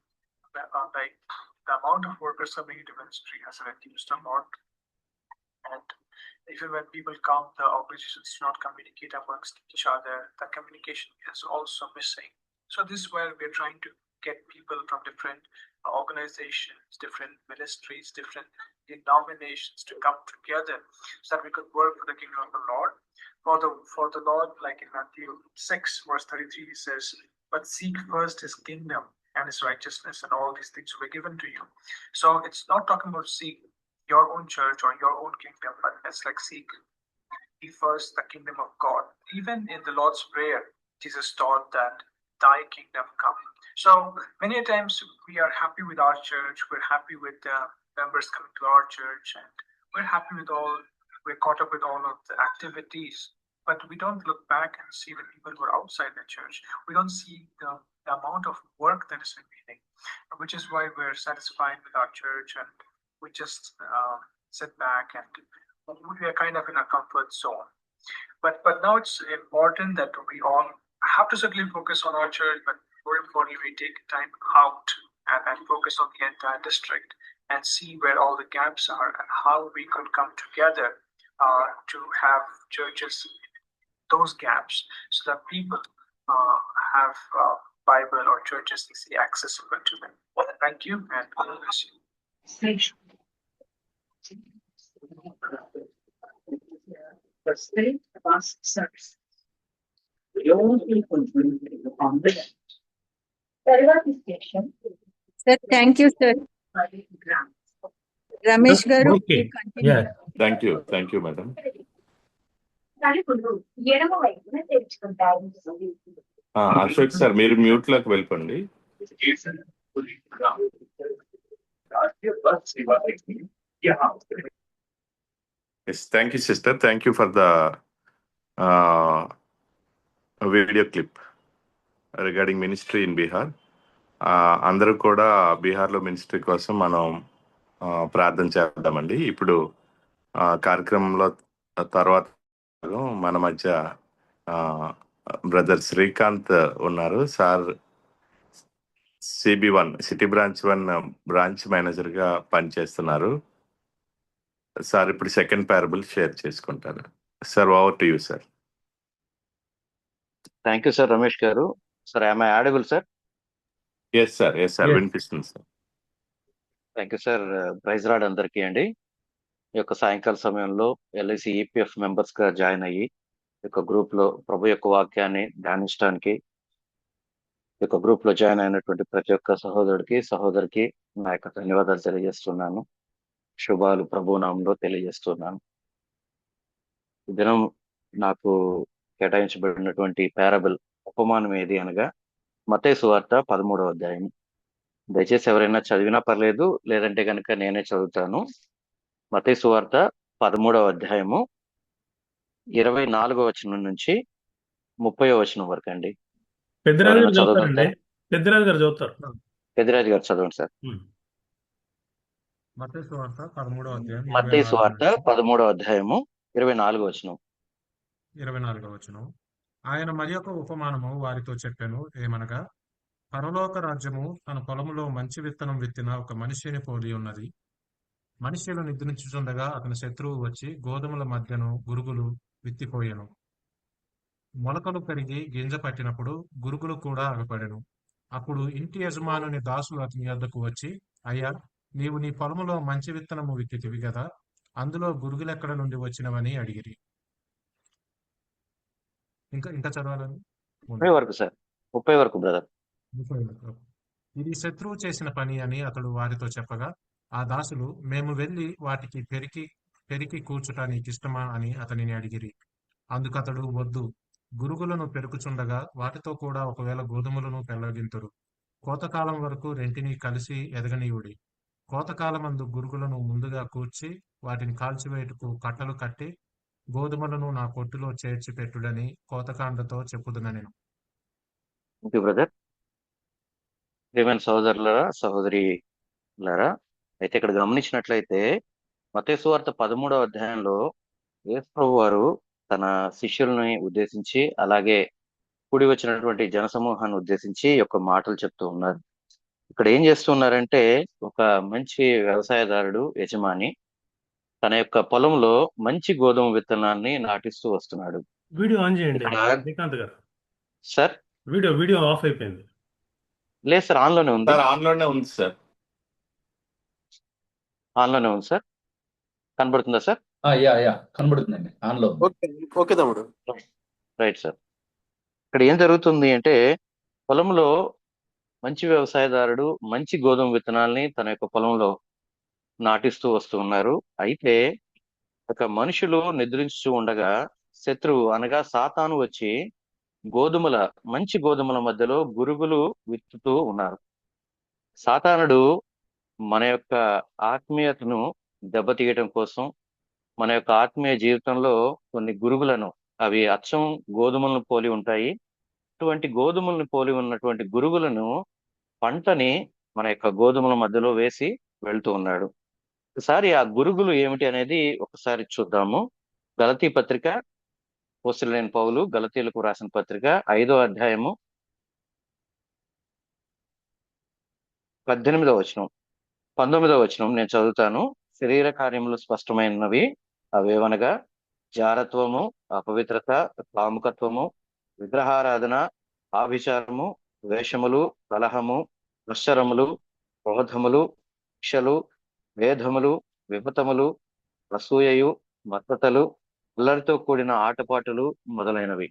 Like the amount of workers coming into ministry has reduced a lot, and even when people come, the organizations do not communicate amongst each other. The communication is also missing. So this is where we're trying to get people from different organizations, different ministries, different denominations to come together so that we could work for the kingdom of the Lord. For the Lord, like in Matthew 6, verse 33, he says, "But seek first his kingdom and his righteousness, and all these things will be given to you." So it's not talking about seek your own church or your own kingdom, but it's like seek ye first the kingdom of God. Even in the Lord's Prayer, Jesus taught that thy kingdom come. So many times we are happy with our church, we're happy with the members coming to our church, and we're caught up with all of the activities, but we don't look back and see the people who are outside the church. We don't see the amount of work that is remaining, which is why we're satisfied with our church, and we just sit back and we are kind of in a comfort zone. But now it's important that we all have to certainly focus on our church, but more importantly, we take time out and focus on the entire district and see where all the gaps are and how we could come together to have churches, those gaps, so that people have Bible or churches easily accessible to them. Thank you, and God bless you. Sir, thank you, sir. Ramesh garu, Okay. you continue. Yeah. Thank you madam. Ashok sir, మీరు mute లోకి వెళ్ళిపోండి. Yes, thank you, sister. Thank you for the video clip regarding ministry in Bihar. అందరూ కూడా బీహార్లో ministry కోసం మనం ప్రార్థన చేద్దామండి. ఇప్పుడు కార్యక్రమంలో తర్వాత మన మధ్య బ్రదర్ శ్రీకాంత్ ఉన్నారు. Sir CB1 city branch manager గా పనిచేస్తున్నారు. సార్ ఇప్పుడు సెకండ్ పారబుల్ షేర్ చేసుకుంటారు. Sir, over to you sir. Thank you sir Ramesh గారు. Sir I audible sir? Yes sir, వినిపిస్తుంది sir. Thank you sir. Praise Lord అందరికీ అండి. ఈ యొక్క సాయంకాల సమయంలో LIC EPF మెంబర్స్ గా జాయిన్ అయ్యి ఈ యొక్క గ్రూప్ లో ప్రభు యొక్క వాక్యాన్ని ధ్యానించడానికి ఈ యొక్క గ్రూప్ లో జాయిన్ అయినటువంటి ప్రతి ఒక్క సహోదరికి నా యొక్క ధన్యవాదాలు తెలియజేస్తున్నాను. శుభాలు ప్రభు నామంలో తెలియజేస్తున్నాను. ఈ దినం నాకు కేటాయించబడినటువంటి పారబుల్ ఉపమానం ఏది అనగా మత్తయి సువార్త 13వ అధ్యాయం. దయచేసి ఎవరైనా చదివినా పర్లేదు, లేదంటే కనుక నేనే చదువుతాను. మత్తయి సువార్త 13వ అధ్యాయము 24వ వచనం నుంచి 30వ వచనం వరకు అండి. పెద్దరాజు గారు చదువుతారు. పెద్దిరాజు గారు చదవండి సార్. మత్తయి సువార్త 13వ అధ్యాయం మత్తయి సువార్త 13వ అధ్యాయము 24వ వచనం. 24వ వచనం. ఆయన మరి ఒక ఉపమానము వారితో చెప్పాను ఏమనగా, పరలోక రాజ్యము తన పొలములో మంచి విత్తనం విత్తిన ఒక మనిషిని పోలి ఉన్నది. మనిషిలో నిద్రించుచుండగా అతని శత్రువు వచ్చి గోధుమల మధ్యను గురుగులు విత్తిపోయెను. మొలకలు పెరిగి గింజ పట్టినప్పుడు గురుగులు కూడా అగపడెను. అప్పుడు ఇంటి యజమానుని దాసులు అతని యొద్దకు వచ్చి, అయ్యా, నీవు నీ పొలములో మంచి విత్తనము విత్తితివి కదా, అందులో గురుగులెక్కడ నుండి వచ్చినవని అడిగిరి. ఇంకా చదవాలని 30 వరకు సార్. 30 వరకు బ్రదర్. ఇది శత్రువు చేసిన పని అని అతడు వారితో చెప్పగా, ఆ దాసులు, మేము వెళ్ళి వాటికి పెరికి కూర్చుట నీకిష్టమా అని అతనిని అడిగిరి. అందుకతడు, వద్దు, గురుగులను పెరుకుచుండగా వాటితో కూడా ఒకవేళ గోధుమలను పెళ్ళగింతురు. కోతకాలం వరకు రెంటిని కలిసి ఎదగనీయుడి. కోతకాలమందు గురుగులను ముందుగా కూర్చి వాటిని కాల్చివేయుటకు కట్టలు కట్టి గోధుమలను నా కొట్టులో చేర్చి పెట్టుడని కోతకాండతో చెప్పుదునెను. Thank you brother. ప్రియమైన సహోదరులారా, సహోదరిలారా, అయితే ఇక్కడ గమనించినట్లయితే మత్తయి సువార్త 13వ అధ్యాయంలో యేసు ప్రభు వారు తన శిష్యుల్ని ఉద్దేశించి, అలాగే కూడి వచ్చినటువంటి జనసమూహాన్ని ఉద్దేశించి ఈ యొక్క మాటలు చెప్తూ ఉన్నారు. ఇక్కడ ఏం చేస్తున్నారంటే, ఒక మంచి వ్యవసాయదారుడు, యజమాని తన యొక్క పొలంలో మంచి గోధుమ విత్తనాన్ని నాటిస్తూ వస్తున్నాడు. వీడియో ఆన్ చేయండి ఇక్కడ శ్రీకాంత్ గారు. సార్ వీడియో ఆఫ్ అయిపోయింది. లేదు సార్, ఆన్లోనే ఉంది. సార్ ఆన్లోనే ఉంది సార్. ఆన్లోనే ఉంది సార్. కనబడుతుందా సార్? యా కనబడుతుందండి, ఆన్లో ఉంది. ఓకే తమ్ముడు. Right sir. ఇక్కడ ఏం జరుగుతుంది అంటే, పొలంలో మంచి వ్యవసాయదారుడు మంచి గోధుమ విత్తనాల్ని తన యొక్క పొలంలో నాటిస్తూ వస్తూ ఉన్నారు. అయితే ఒక మనుషులు నిద్రించుతూ ఉండగా శత్రువు అనగా సాతాను వచ్చి మంచి గోధుమల మధ్యలో గురుగులు విత్తుతూ ఉన్నారు. సాతానుడు మన యొక్క ఆత్మీయతను దెబ్బతీయటం కోసం, మన యొక్క ఆత్మీయ జీవితంలో కొన్ని గురుగులను, అవి అచ్చం గోధుమలను పోలి ఉంటాయి, అటువంటి గోధుమలను పోలి ఉన్నటువంటి గురుగులను, పంటని మన యొక్క గోధుమల మధ్యలో వేసి వెళ్తూ ఉన్నాడు. ఒకసారి ఆ గురుగులు ఏమిటి అనేది ఒకసారి చూద్దాము. గలతీ పత్రిక, అపోస్తలుడైన పౌలు గలతీలకు రాసిన పత్రిక 5వ అధ్యాయము 18వ వచనం 19వ వచనం నేను చదువుతాను. శరీర కార్యములు స్పష్టమైనవి, అవేవనగా జారత్వము, అపవిత్రత, కాముకత్వము, విగ్రహారాధన, ఆభిచారము, వేషములు, కలహము, దుశ్చరములు, క్రోధములు, శిక్షలు, భేదములు, విపతములు, అసూయయు, మత్తతలు, అల్లరితో కూడిన ఆటపాటలు మొదలైనవి.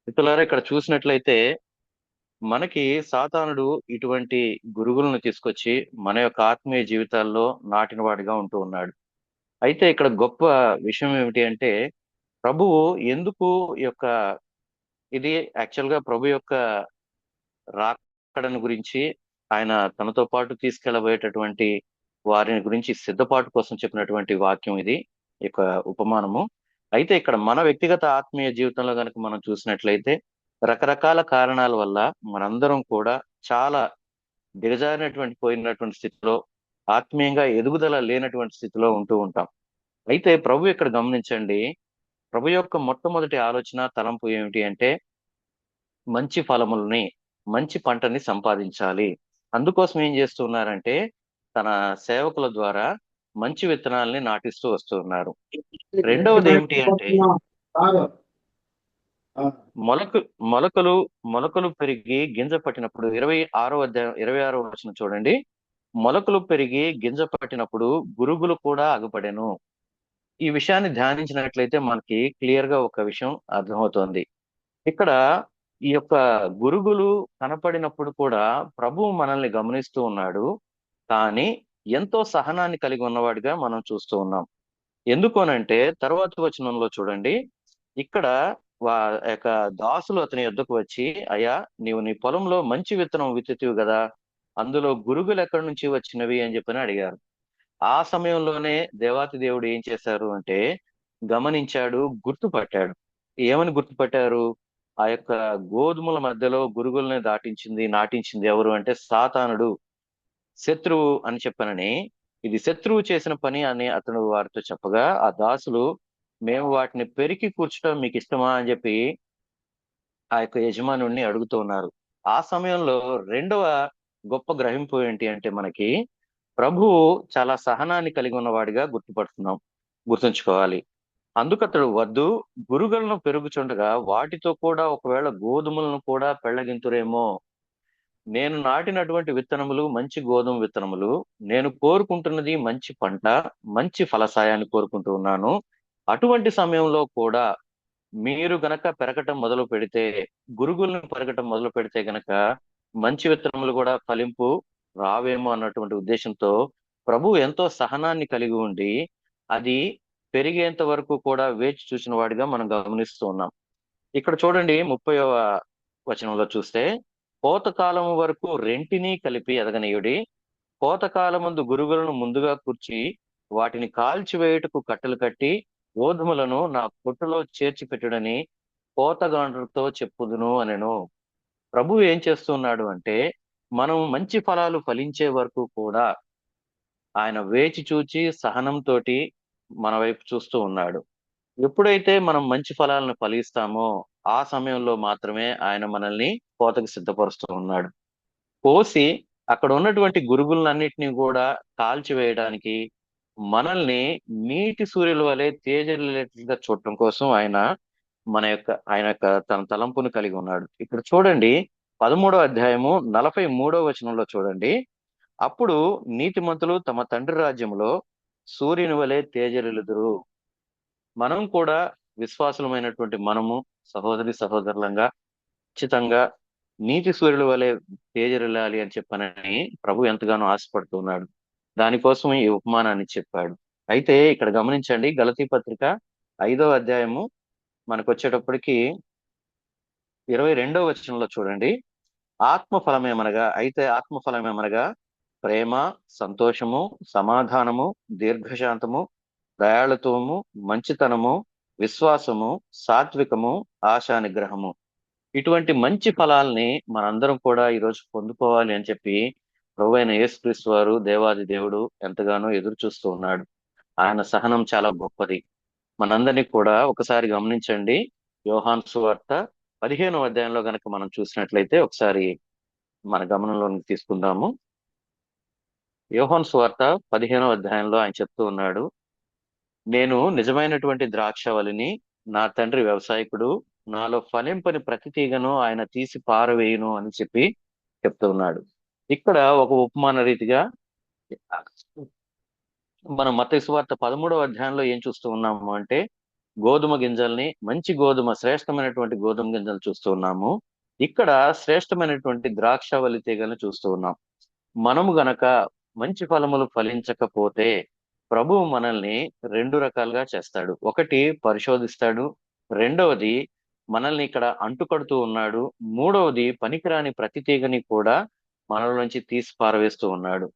మిత్రులారా, ఇక్కడ చూసినట్లయితే మనకి సాతానుడు ఇటువంటి గురుగులను తీసుకొచ్చి మన యొక్క ఆత్మీయ జీవితాల్లో నాటిన వాడిగా ఉంటూ ఉన్నాడు. అయితే ఇక్కడ గొప్ప విషయం ఏమిటి అంటే, ప్రభువు ఎందుకు ఇది యాక్చువల్గా ప్రభు యొక్క రాకడను గురించి, ఆయన తనతో పాటు తీసుకెళ్లబోయేటటువంటి వారిని గురించి సిద్ధపాటు కోసం చెప్పినటువంటి వాక్యం ఇది, ఈ యొక్క ఉపమానము. అయితే ఇక్కడ మన వ్యక్తిగత ఆత్మీయ జీవితంలో కనుక మనం చూసినట్లయితే రకరకాల కారణాల వల్ల మనందరం కూడా చాలా పోయినటువంటి స్థితిలో, ఆత్మీయంగా ఎదుగుదల లేనటువంటి స్థితిలో ఉంటూ ఉంటాం. అయితే ప్రభు ఇక్కడ గమనించండి, ప్రభు యొక్క మొట్టమొదటి ఆలోచన, తలంపు ఏమిటి అంటే, మంచి ఫలములని, మంచి పంటని సంపాదించాలి. అందుకోసం ఏం చేస్తున్నారంటే, తన సేవకుల ద్వారా మంచి విత్తనాలని నాటిస్తూ వస్తూ ఉన్నారు. రెండవది ఏమిటి అంటే, మొలకలు పెరిగి గింజ పట్టినప్పుడు 26వ అధ్యాయం 26వ వచనం చూడండి. మొలకలు పెరిగి గింజ పట్టినప్పుడు గురుగులు కూడా అగుపడెను. ఈ విషయాన్ని ధ్యానించినట్లయితే మనకి క్లియర్ గా ఒక విషయం అర్థమవుతోంది. ఇక్కడ ఈ యొక్క గురుగులు కనపడినప్పుడు కూడా ప్రభువు మనల్ని గమనిస్తూ ఉన్నాడు, కానీ ఎంతో సహనాన్ని కలిగి ఉన్నవాడిగా మనం చూస్తూ ఉన్నాం. ఎందుకోనంటే తర్వాత వచనంలో చూడండి, ఇక్కడ యొక్క దాసులు అతని యొద్దకు వచ్చి, అయ్యా, నీవు నీ పొలంలో మంచి విత్తనం విత్తుతివి కదా, అందులో గురుగులు ఎక్కడి నుంచి వచ్చినవి అని చెప్పని అడిగారు. ఆ సమయంలోనే దేవాతి దేవుడు ఏం చేశారు అంటే, గమనించాడు, గుర్తుపట్టాడు. ఏమని గుర్తుపట్టారు? ఆ యొక్క గోధుమల మధ్యలో గురుగుల్ని నాటించింది ఎవరు అంటే సాతానుడు, శత్రువు అని చెప్పనని, ఇది శత్రువు చేసిన పని అని అతను వారితో చెప్పగా, ఆ దాసులు, మేము వాటిని పెరికి కూర్చడం మీకు ఇష్టమా అని చెప్పి ఆ యొక్క యజమానుడిని అడుగుతూ ఉన్నారు. ఆ సమయంలో రెండవ గొప్ప గ్రహింపు ఏంటి అంటే, మనకి ప్రభువు చాలా సహనాన్ని కలిగి ఉన్నవాడిగా గుర్తుంచుకోవాలి. అందుకతడు, వద్దు, గురుగులను పెరుగుచుండగా వాటితో కూడా ఒకవేళ గోధుమలను కూడా పెళ్ళగింతురేమో. నేను నాటినటువంటి విత్తనములు మంచి గోధుమ విత్తనములు, నేను కోరుకుంటున్నది మంచి పంట, మంచి ఫలసాయాన్ని కోరుకుంటూ ఉన్నాను. అటువంటి సమయంలో కూడా మీరు గనక పెరగటం మొదలు పెడితే, గురుగులను పెరగటం మొదలు పెడితే గనక మంచి విత్తనములు కూడా ఫలింపు రావేమో అన్నటువంటి ఉద్దేశంతో ప్రభు ఎంతో సహనాన్ని కలిగి ఉండి అది పెరిగేంత వరకు కూడా వేచి చూసిన వాడిగా మనం గమనిస్తూ ఉన్నాం. ఇక్కడ చూడండి 30వ వచనంలో చూస్తే, కోతకాలం వరకు రెంటిని కలిపి ఎదగనీయుడి, కోతకాలమందు గురుగులను ముందుగా కూర్చి వాటిని కాల్చివేయుటకు కట్టెలు కట్టి గోధుమలను నా కొట్టులో చేర్చి పెట్టుడని కోతగాండ్రుతో చెప్పుదును అనెను. ప్రభు ఏం చేస్తున్నాడు అంటే, మనం మంచి ఫలాలు ఫలించే వరకు కూడా ఆయన వేచి చూచి సహనంతోటి మన వైపు చూస్తూ ఉన్నాడు. ఎప్పుడైతే మనం మంచి ఫలాలను ఫలిస్తామో ఆ సమయంలో మాత్రమే ఆయన మనల్ని కోతకు సిద్ధపరుస్తూ ఉన్నాడు. కోసి అక్కడ ఉన్నటువంటి గురుగులన్నిటినీ కూడా కాల్చివేయడానికి, మనల్ని నీటి సూర్యుల వలె తేజరిల్లేట్లుగా చూడటం కోసం ఆయన ఆయన యొక్క తన తలంపును కలిగి ఉన్నాడు. ఇక్కడ చూడండి 13వ అధ్యాయము 43వ వచనంలో చూడండి, అప్పుడు నీతిమంతులు తమ తండ్రి రాజ్యములో సూర్యుని వలె తేజరిల్లుదురు. మనం కూడా విశ్వాసులమైనటువంటి మనము సహోదరి సహోదరులంగా ఖచ్చితంగా నీతి సూర్యుల వలె తేజరిల్లాలి అని చెప్పనని ప్రభు ఎంతగానో ఆశపడుతున్నాడు. దానికోసం ఈ ఉపమానాన్ని చెప్పాడు. అయితే ఇక్కడ గమనించండి, గలతీ పత్రిక 5వ అధ్యాయము మనకు వచ్చేటప్పటికి 22వ వచనంలో చూడండి, ఆత్మఫలమేమనగా ప్రేమ, సంతోషము, సమాధానము, దీర్ఘశాంతము, దయాళుత్వము, మంచితనము, విశ్వాసము, సాత్వికము, ఆశా నిగ్రహము. ఇటువంటి మంచి ఫలాల్ని మనందరం కూడా ఈరోజు పొందుకోవాలి అని చెప్పి ప్రభువైన యేసుక్రీస్తు వారు దేవాది దేవుడు ఎంతగానో ఎదురు చూస్తూ ఉన్నాడు. ఆయన సహనం చాలా గొప్పది. మనందరినీ కూడా ఒకసారి గమనించండి, యోహాను సువార్త 15వ అధ్యాయంలో గనక మనం చూసినట్లయితే ఒకసారి మన గమనంలోకి తీసుకుందాము. యోహాను సువార్త 15వ అధ్యాయంలో ఆయన చెప్తూ ఉన్నాడు, నేను నిజమైనటువంటి ద్రాక్షవల్లిని, నా తండ్రి వ్యవసాయకుడు, నాలో ఫలింపని ప్రతి తీగను ఆయన తీసి పారవేయును అని చెప్పి చెప్తూ ఉన్నాడు. ఇక్కడ ఒక ఉపమాన రీతిగా మనం మత్తయి సువార్త 13వ అధ్యాయంలో ఏం చూస్తూ ఉన్నాము అంటే, గోధుమ గింజల్ని, మంచి గోధుమ, శ్రేష్టమైనటువంటి గోధుమ గింజలు చూస్తూ ఉన్నాము. ఇక్కడ శ్రేష్టమైనటువంటి ద్రాక్షవల్లి తీగలను చూస్తూ ఉన్నాం. మనము గనక మంచి ఫలములు ఫలించకపోతే ప్రభువు మనల్ని 2 రకాలుగా చేస్తాడు. ఒకటి పరిశోధిస్తాడు, రెండవది మనల్ని ఇక్కడ అంటుకడుతూ ఉన్నాడు, మూడవది పనికిరాని ప్రతి తీగని కూడా మనలో నుంచి తీసి పారవేస్తూ ఉన్నాడు.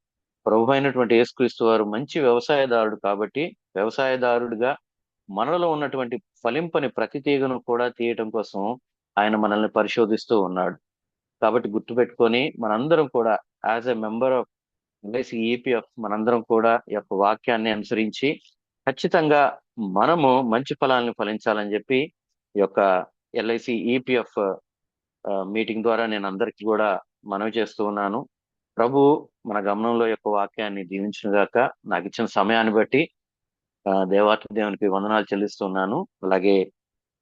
ప్రభు అయినటువంటి యేసుక్రీస్తు వారు మంచి వ్యవసాయదారుడు కాబట్టి వ్యవసాయదారుడిగా మనలో ఉన్నటువంటి ఫలింపని ప్రతి తీగను కూడా తీయటం కోసం ఆయన మనల్ని పరిశోధిస్తూ ఉన్నాడు. కాబట్టి గుర్తుపెట్టుకొని మనందరం కూడా as a member of LIC EPF మనందరం కూడా ఈ యొక్క వాక్యాన్ని అనుసరించి ఖచ్చితంగా మనము మంచి ఫలాలను ఫలించాలని చెప్పి ఈ యొక్క ఎల్ఐసి ఈపీఎఫ్ మీటింగ్ ద్వారా నేను అందరికీ కూడా మనవి చేస్తూ ఉన్నాను. ప్రభు మన గమనంలో యొక్క వాక్యాన్ని దీవించుగాక. నాకు ఇచ్చిన సమయాన్ని బట్టి దేవాతి దేవునికి వందనాలు చెల్లిస్తున్నాను. అలాగే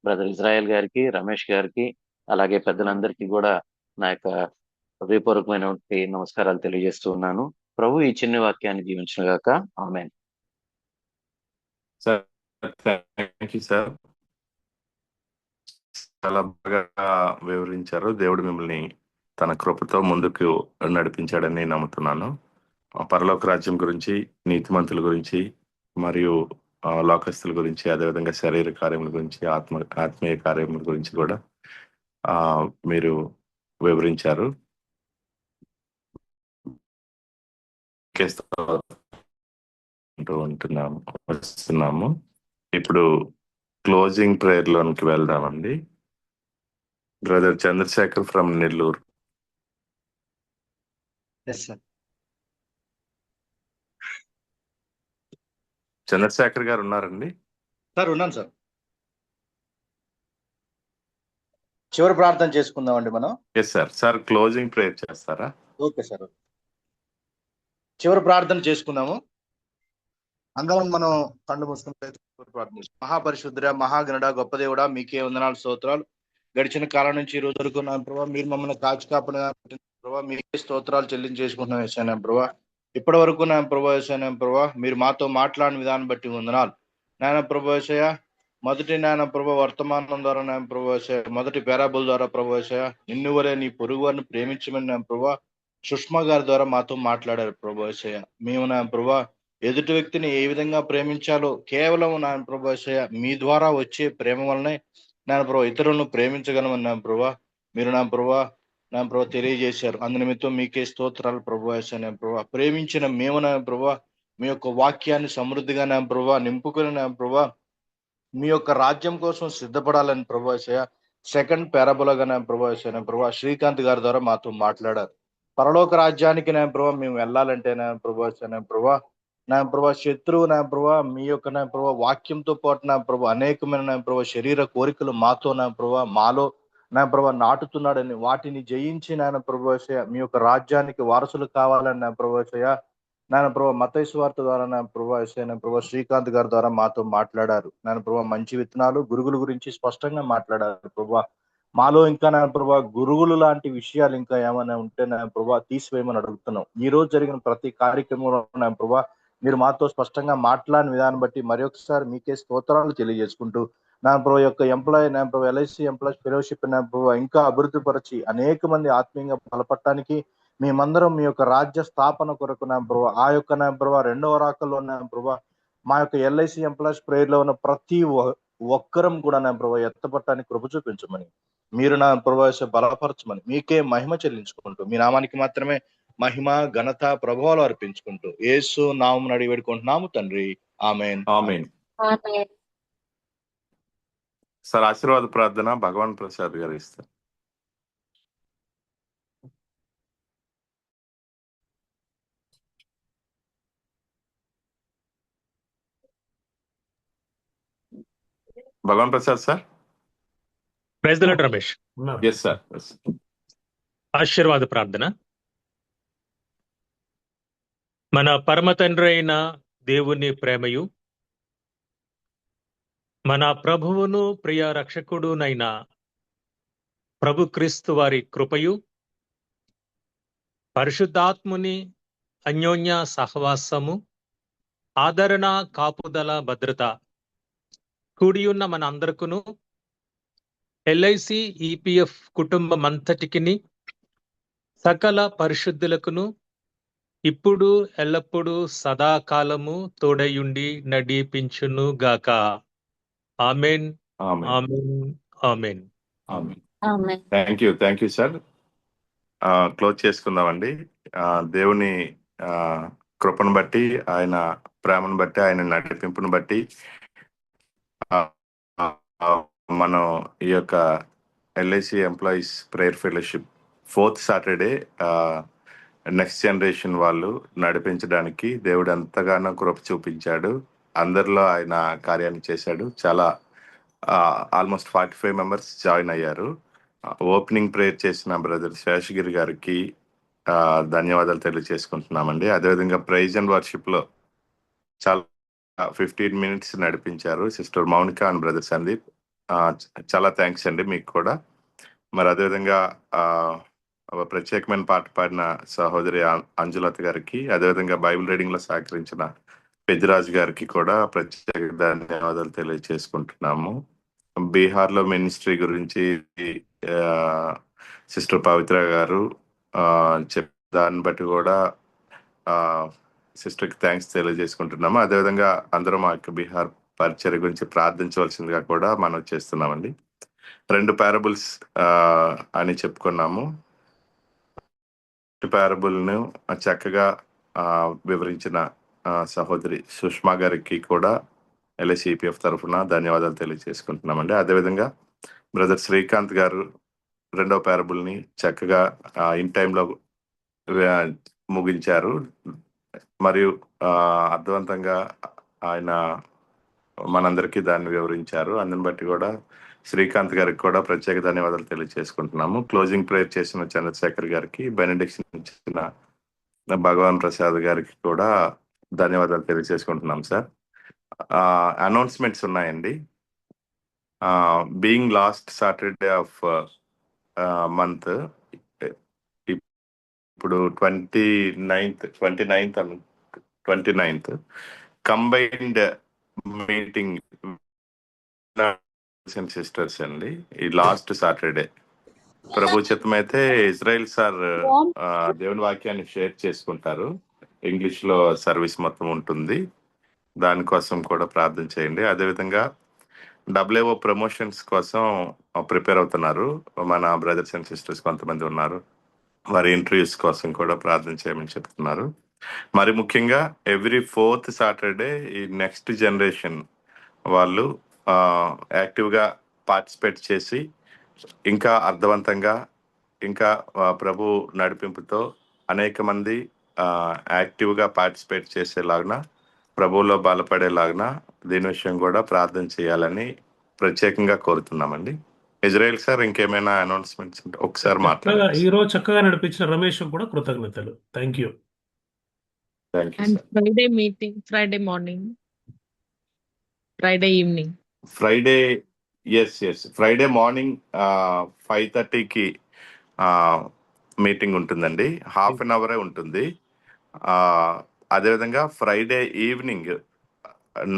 బ్రదర్ ఇజ్రాయెల్ గారికి, రమేష్ గారికి, అలాగే పెద్దలందరికీ కూడా నా యొక్క హృదయపూర్వకమైనటువంటి నమస్కారాలు తెలియజేస్తూ ఉన్నాను. ప్రభు ఈ చిన్న వాక్యాన్ని దీవించుగాక. ఆమేన్. సార్ థ్యాంక్ యూ సార్, చాలా బాగా వివరించారు. దేవుడు మిమ్మల్ని తన కృపతో ముందుకు నడిపించాడని నమ్ముతున్నాను. పరలోక రాజ్యం గురించి, నీతిమంతుల గురించి, మరియు లోకస్తుల గురించి, అదేవిధంగా శరీర కార్యముల గురించి, ఆత్మీయ కార్యముల గురించి కూడా మీరు వివరించారు. వస్తున్నాము. ఇప్పుడు క్లోజింగ్ ప్రేయర్ లోనికి వెళ్దామండి. Brother Chandrashekar from Nellore. చంద్రశేఖర్ గారు ఉన్నారండి? సార్ ఉన్నాను సార్. చివరి ప్రార్థన చేసుకుందామండి మనం. Yes sir. Sir closing prayer చేస్తారా? Okay sir. చివరి ప్రార్థన చేసుకుందాము. అందరం మనం కళ్ళు మూసుకుని ప్రార్థన చేసుకుందాం. మహాపరిశుద్ధుడ, మహాగణుడ, గొప్ప దేవుడా, మీకే వందనాలు, స్తోత్రాలు. గడిచిన కాలం నుంచి ఈ రోజు వరకు నా ప్రభావ మీరు మమ్మల్ని కాచి కాపాడిన ప్రభావ మీకే స్తోత్రాలు చెల్లించేసుకుంటున్నాం వేసాను ప్రభావ. ఇప్పటి వరకు నా ప్రభావ వేసాను ప్రభావ మీరు మాతో మాట్లాడిన విధానం బట్టి వందనాలు నాయన ప్రభావ వేసయ. మొదటి నాయన ప్రభావ వర్తమానం ద్వారా నాయన ప్రభావ వేసయ, మొదటి పేరాబుల్ ద్వారా ప్రభావ వేసయ, నిన్ను వలె నీ పొరుగు వారిని ప్రేమించమని నాయన ప్రభావ సుష్మా గారి ద్వారా మాతో మాట్లాడారు ప్రభు యేసయ్య. మేము నా ప్రభా ఎదుటి వ్యక్తిని ఏ విధంగా ప్రేమించాలో కేవలం నా ప్రభు యేసయ్య మీ ద్వారా వచ్చే ప్రేమ వలనే నా ప్రభా ఇతరులను ప్రేమించగలమని నా ప్రభా మీరు నా ప్రభా తెలియజేశారు. అందు నిమిత్తం మీకే స్తోత్రాలు ప్రభు యేసయ్య. నా ప్రభా ప్రేమించిన మేము నా ప్రభా మీ యొక్క వాక్యాన్ని సమృద్ధిగా నా ప్రభా నింపుకొని నా ప్రభా మీ యొక్క రాజ్యం కోసం సిద్ధపడాలని ప్రభు యేసయ్య సెకండ్ పారాబోలాగా నా ప్రభు యేసయ్య నా ప్రభా శ్రీకాంత్ గారి ద్వారా మాతో మాట్లాడారు. పరలోక రాజ్యానికి నా ప్రభా మేము వెళ్ళాలంటే నా ప్రభా నా ప్రభా శత్రువు నా ప్రభా మీ యొక్క నా ప్రభా వాక్యంతో పాటు నా ప్రభా అనేకమైన నా ప్రభా శరీర కోరికలు మాతో నా ప్రభా మాలో నా ప్రభా నాటుతున్నాడని వాటిని జయించి నాయన ప్రభా మీ యొక్క రాజ్యానికి వారసులు కావాలని నా ప్రభా నాయన ప్రభా మత్తయి సువార్త ద్వారా నా ప్రభా నా ప్రభా శ్రీకాంత్ గారి ద్వారా మాతో మాట్లాడారు. నాయన ప్రభా మంచి విత్తనాలు గురుగుల గురించి స్పష్టంగా మాట్లాడారు ప్రభా. మాలో ఇంకా నా ప్రభా గురువులు లాంటి విషయాలు ఇంకా ఏమైనా ఉంటే నా ప్రభా తీసివేయమని అడుగుతున్నాం. ఈ రోజు జరిగిన ప్రతి కార్యక్రమంలో నా ప్రభా మీరు మాతో స్పష్టంగా మాట్లాడిన విధానం బట్టి మరొకసారి మీకే స్తోత్రాలు తెలియజేసుకుంటూ నా ప్రభా యొక్క నా ప్రభా ఎల్ఐసి ఎంప్లాయీస్ ఫెలోషిప్ నా ప్రభా ఇంకా అభివృద్ధి పరిచి అనేక మంది ఆత్మీయంగా బలపడటానికి మేమందరం మీ యొక్క రాజ్య స్థాపన కొరకు నా ప్రభా ఆ యొక్క నా ప్రభా రెండవ రాకల్లో నా ప్రభా మా యొక్క ఎల్ఐసి ఎంప్లాయీస్ ప్రేయర్ లో ఉన్న ప్రతి ఒక్కరం కూడా నా ప్రభా ఎత్తపట్టడానికి కృప చూపించమని మీరు నా ప్రభా బలపరచమని మీకే మహిమ చెల్లించుకుంటూ మీ నామానికి మాత్రమే మహిమ ఘనత ప్రభావాలు అర్పించుకుంటూ యేసు నామమున అడిగి వేడుకుంటున్నాము తండ్రి. ఆమేన్. ఆమేన్. సార్ ఆశీర్వాద ప్రార్థన భగవాన్ ప్రసాద్ గారు ఇస్తారు. Bhagavan Prasad sir. Praise the Lord Ramesh. Yes sir. ఆశీర్వాద ప్రార్థన. మన పరమ తండ్రి అయిన దేవుని ప్రేమయు మన ప్రభువును ప్రియ రక్షకుడునైన ప్రభు క్రీస్తు వారి కృపయు పరిశుద్ధాత్ముని అన్యోన్య సహవాసము ఆదరణ కాపుదల భద్రత కూడియున్న మన అందరికును ఎల్ఐసి ఈపీఎఫ్ కుటుంబమంతటికిని సకల పరిశుద్ధులకును ఇప్పుడు ఎల్లప్పుడూ సదాకాలము తోడయుండి నడిపించును గాక. Amen. Amen. Amen. Thank you sir. Close చేసుకుందామండి. దేవుని కృపను బట్టి ఆయన ప్రేమను బట్టి ఆయన నడిపింపును బట్టి మనం ఈ యొక్క LIC employees prayer fellowship 4th Saturday next generation వాళ్ళు నడిపించడానికి దేవుడు ఎంతగానో కృప చూపించాడు. అందరిలో ఆయన కార్యాన్ని చేశాడు. చాలా ఆల్మోస్ట్ 45 మెంబర్స్ జాయిన్ అయ్యారు. ఓపెనింగ్ ప్రేయర్ చేసిన బ్రదర్ శేషగిరి గారికి ధన్యవాదాలు తెలియజేసుకుంటున్నామండి. అదేవిధంగా ప్రైజ్ అండ్ వర్షిప్ లో చాలా 15 minutes నడిపించారు sister Mounika and brother Sandeep. చాలా థ్యాంక్స్ అండి మీకు కూడా. మరి అదేవిధంగా ప్రత్యేకమైన పాట పాడిన సహోదరి అంజులత గారికి, అదేవిధంగా బైబిల్ రీడింగ్ లో సహకరించిన పెద్దిరాజు గారికి కూడా ప్రత్యేక ధన్యవాదాలు తెలియజేసుకుంటున్నాము. బీహార్ లో మినిస్ట్రీ గురించి సిస్టర్ పవిత్ర గారు దాన్ని బట్టి కూడా సిస్టర్కి థ్యాంక్స్ తెలియజేసుకుంటున్నాము. అదేవిధంగా అందరూ మా యొక్క బీహార్ పరిచర్య గురించి ప్రార్థించవలసిందిగా కూడా మనం చేస్తున్నామండి. 2 పారబుల్స్ అని చెప్పుకున్నాము. పారబుల్ను చక్కగా వివరించిన సహోదరి సుష్మా గారికి కూడా ఎల్ఐసిపిఎఫ్ తరఫున ధన్యవాదాలు తెలియజేసుకుంటున్నామండి. అదేవిధంగా బ్రదర్ శ్రీకాంత్ గారు 2వ పారబుల్ని చక్కగా ఇన్ టైంలో ముగించారు. మరియు అర్థవంతంగా ఆయన మనందరికీ దాన్ని వివరించారు. అందుని బట్టి కూడా శ్రీకాంత్ గారికి కూడా ప్రత్యేక ధన్యవాదాలు తెలియజేసుకుంటున్నాము. క్లోజింగ్ ప్రేయర్ చేసిన చంద్రశేఖర్ గారికి, బెనడిక్షన్ ఇచ్చిన భగవాన్ ప్రసాద్ గారికి కూడా ధన్యవాదాలు తెలియజేసుకుంటున్నాం సార్. అనౌన్స్మెంట్స్ ఉన్నాయండి. Being last Saturday of month, ఇప్పుడు 29th కంబైన్డ్ మీటింగ్ సిస్టర్స్ అండి. ఈ లాస్ట్ సాటర్డే ప్రభు చిత్తమైతే ఇజ్రాయిల్ సార్ దేవుని వాక్యాన్ని షేర్ చేసుకుంటారు. ఇంగ్లీష్ లో సర్వీస్ మొత్తం ఉంటుంది, దానికోసం కూడా ప్రార్థన చేయండి. అదేవిధంగా డబ్ల్యూఓ ప్రమోషన్స్ కోసం ప్రిపేర్ అవుతున్నారు మన బ్రదర్స్ అండ్ సిస్టర్స్ కొంతమంది ఉన్నారు, వారి ఇంటర్వ్యూస్ కోసం కూడా ప్రార్థన చేయమని చెప్తున్నారు. మరి ముఖ్యంగా ఎవ్రీ 4th సాటర్డే ఈ నెక్స్ట్ జనరేషన్ వాళ్ళు యాక్టివ్గా పార్టిసిపేట్ చేసి ఇంకా అర్థవంతంగా ఇంకా ప్రభు నడిపింపుతో అనేక మంది యాక్టివ్గా పార్టిసిపేట్ చేసేలాగా ప్రభువులో బలపడేలాగా దీని విషయం కూడా ప్రార్థన చేయాలని ప్రత్యేకంగా కోరుతున్నామండి. ఇజ్రాయెల్ సార్ ఇంకేమైనా అనౌన్స్మెంట్స్ ఉంటే ఒకసారి మాట్లాడండి. ఈరోజు చక్కగా నడిపించిన రమేష్ కూడా కృతజ్ఞతలు. Thank you. Thank you And sir. Friday meeting, Friday morning, Friday evening. Friday yes Friday morning 5:30కి మీటింగ్ ఉంటుందండి, హాఫ్ అన్ అవరే ఉంటుంది. అదేవిధంగా ఫ్రైడే ఈవినింగ్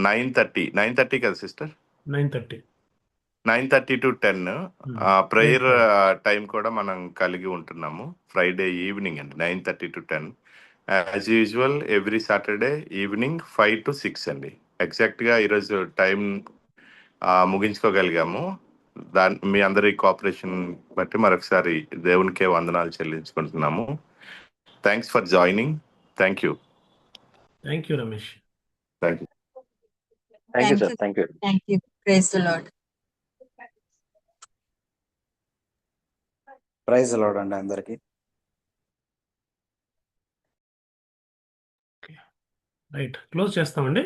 9:30 కదా సిస్టర్, 9:30 9:30 to 10 ప్రేయర్ టైం కూడా మనం కలిగి ఉంటున్నాము. ఫ్రైడే ఈవినింగ్ అండి 9:30 to 10 as usual. Every Saturday evening 5 to 6 అండి. ఎగ్జాక్ట్గా ఈరోజు టైం ముగించుకోగలిగాము. మీ అందరి కోఆపరేషన్ బట్టి మరొకసారి దేవునికే వందనాలు చెల్లించుకుంటున్నాము. Thanks for joining. Thank you. Thank you Ramesh. Thank you. Thank you sir. Thank you. Thank you. Praise the Lord. Praise lord అండి అందరికి. రైట్, క్లోజ్ చేస్తామండి.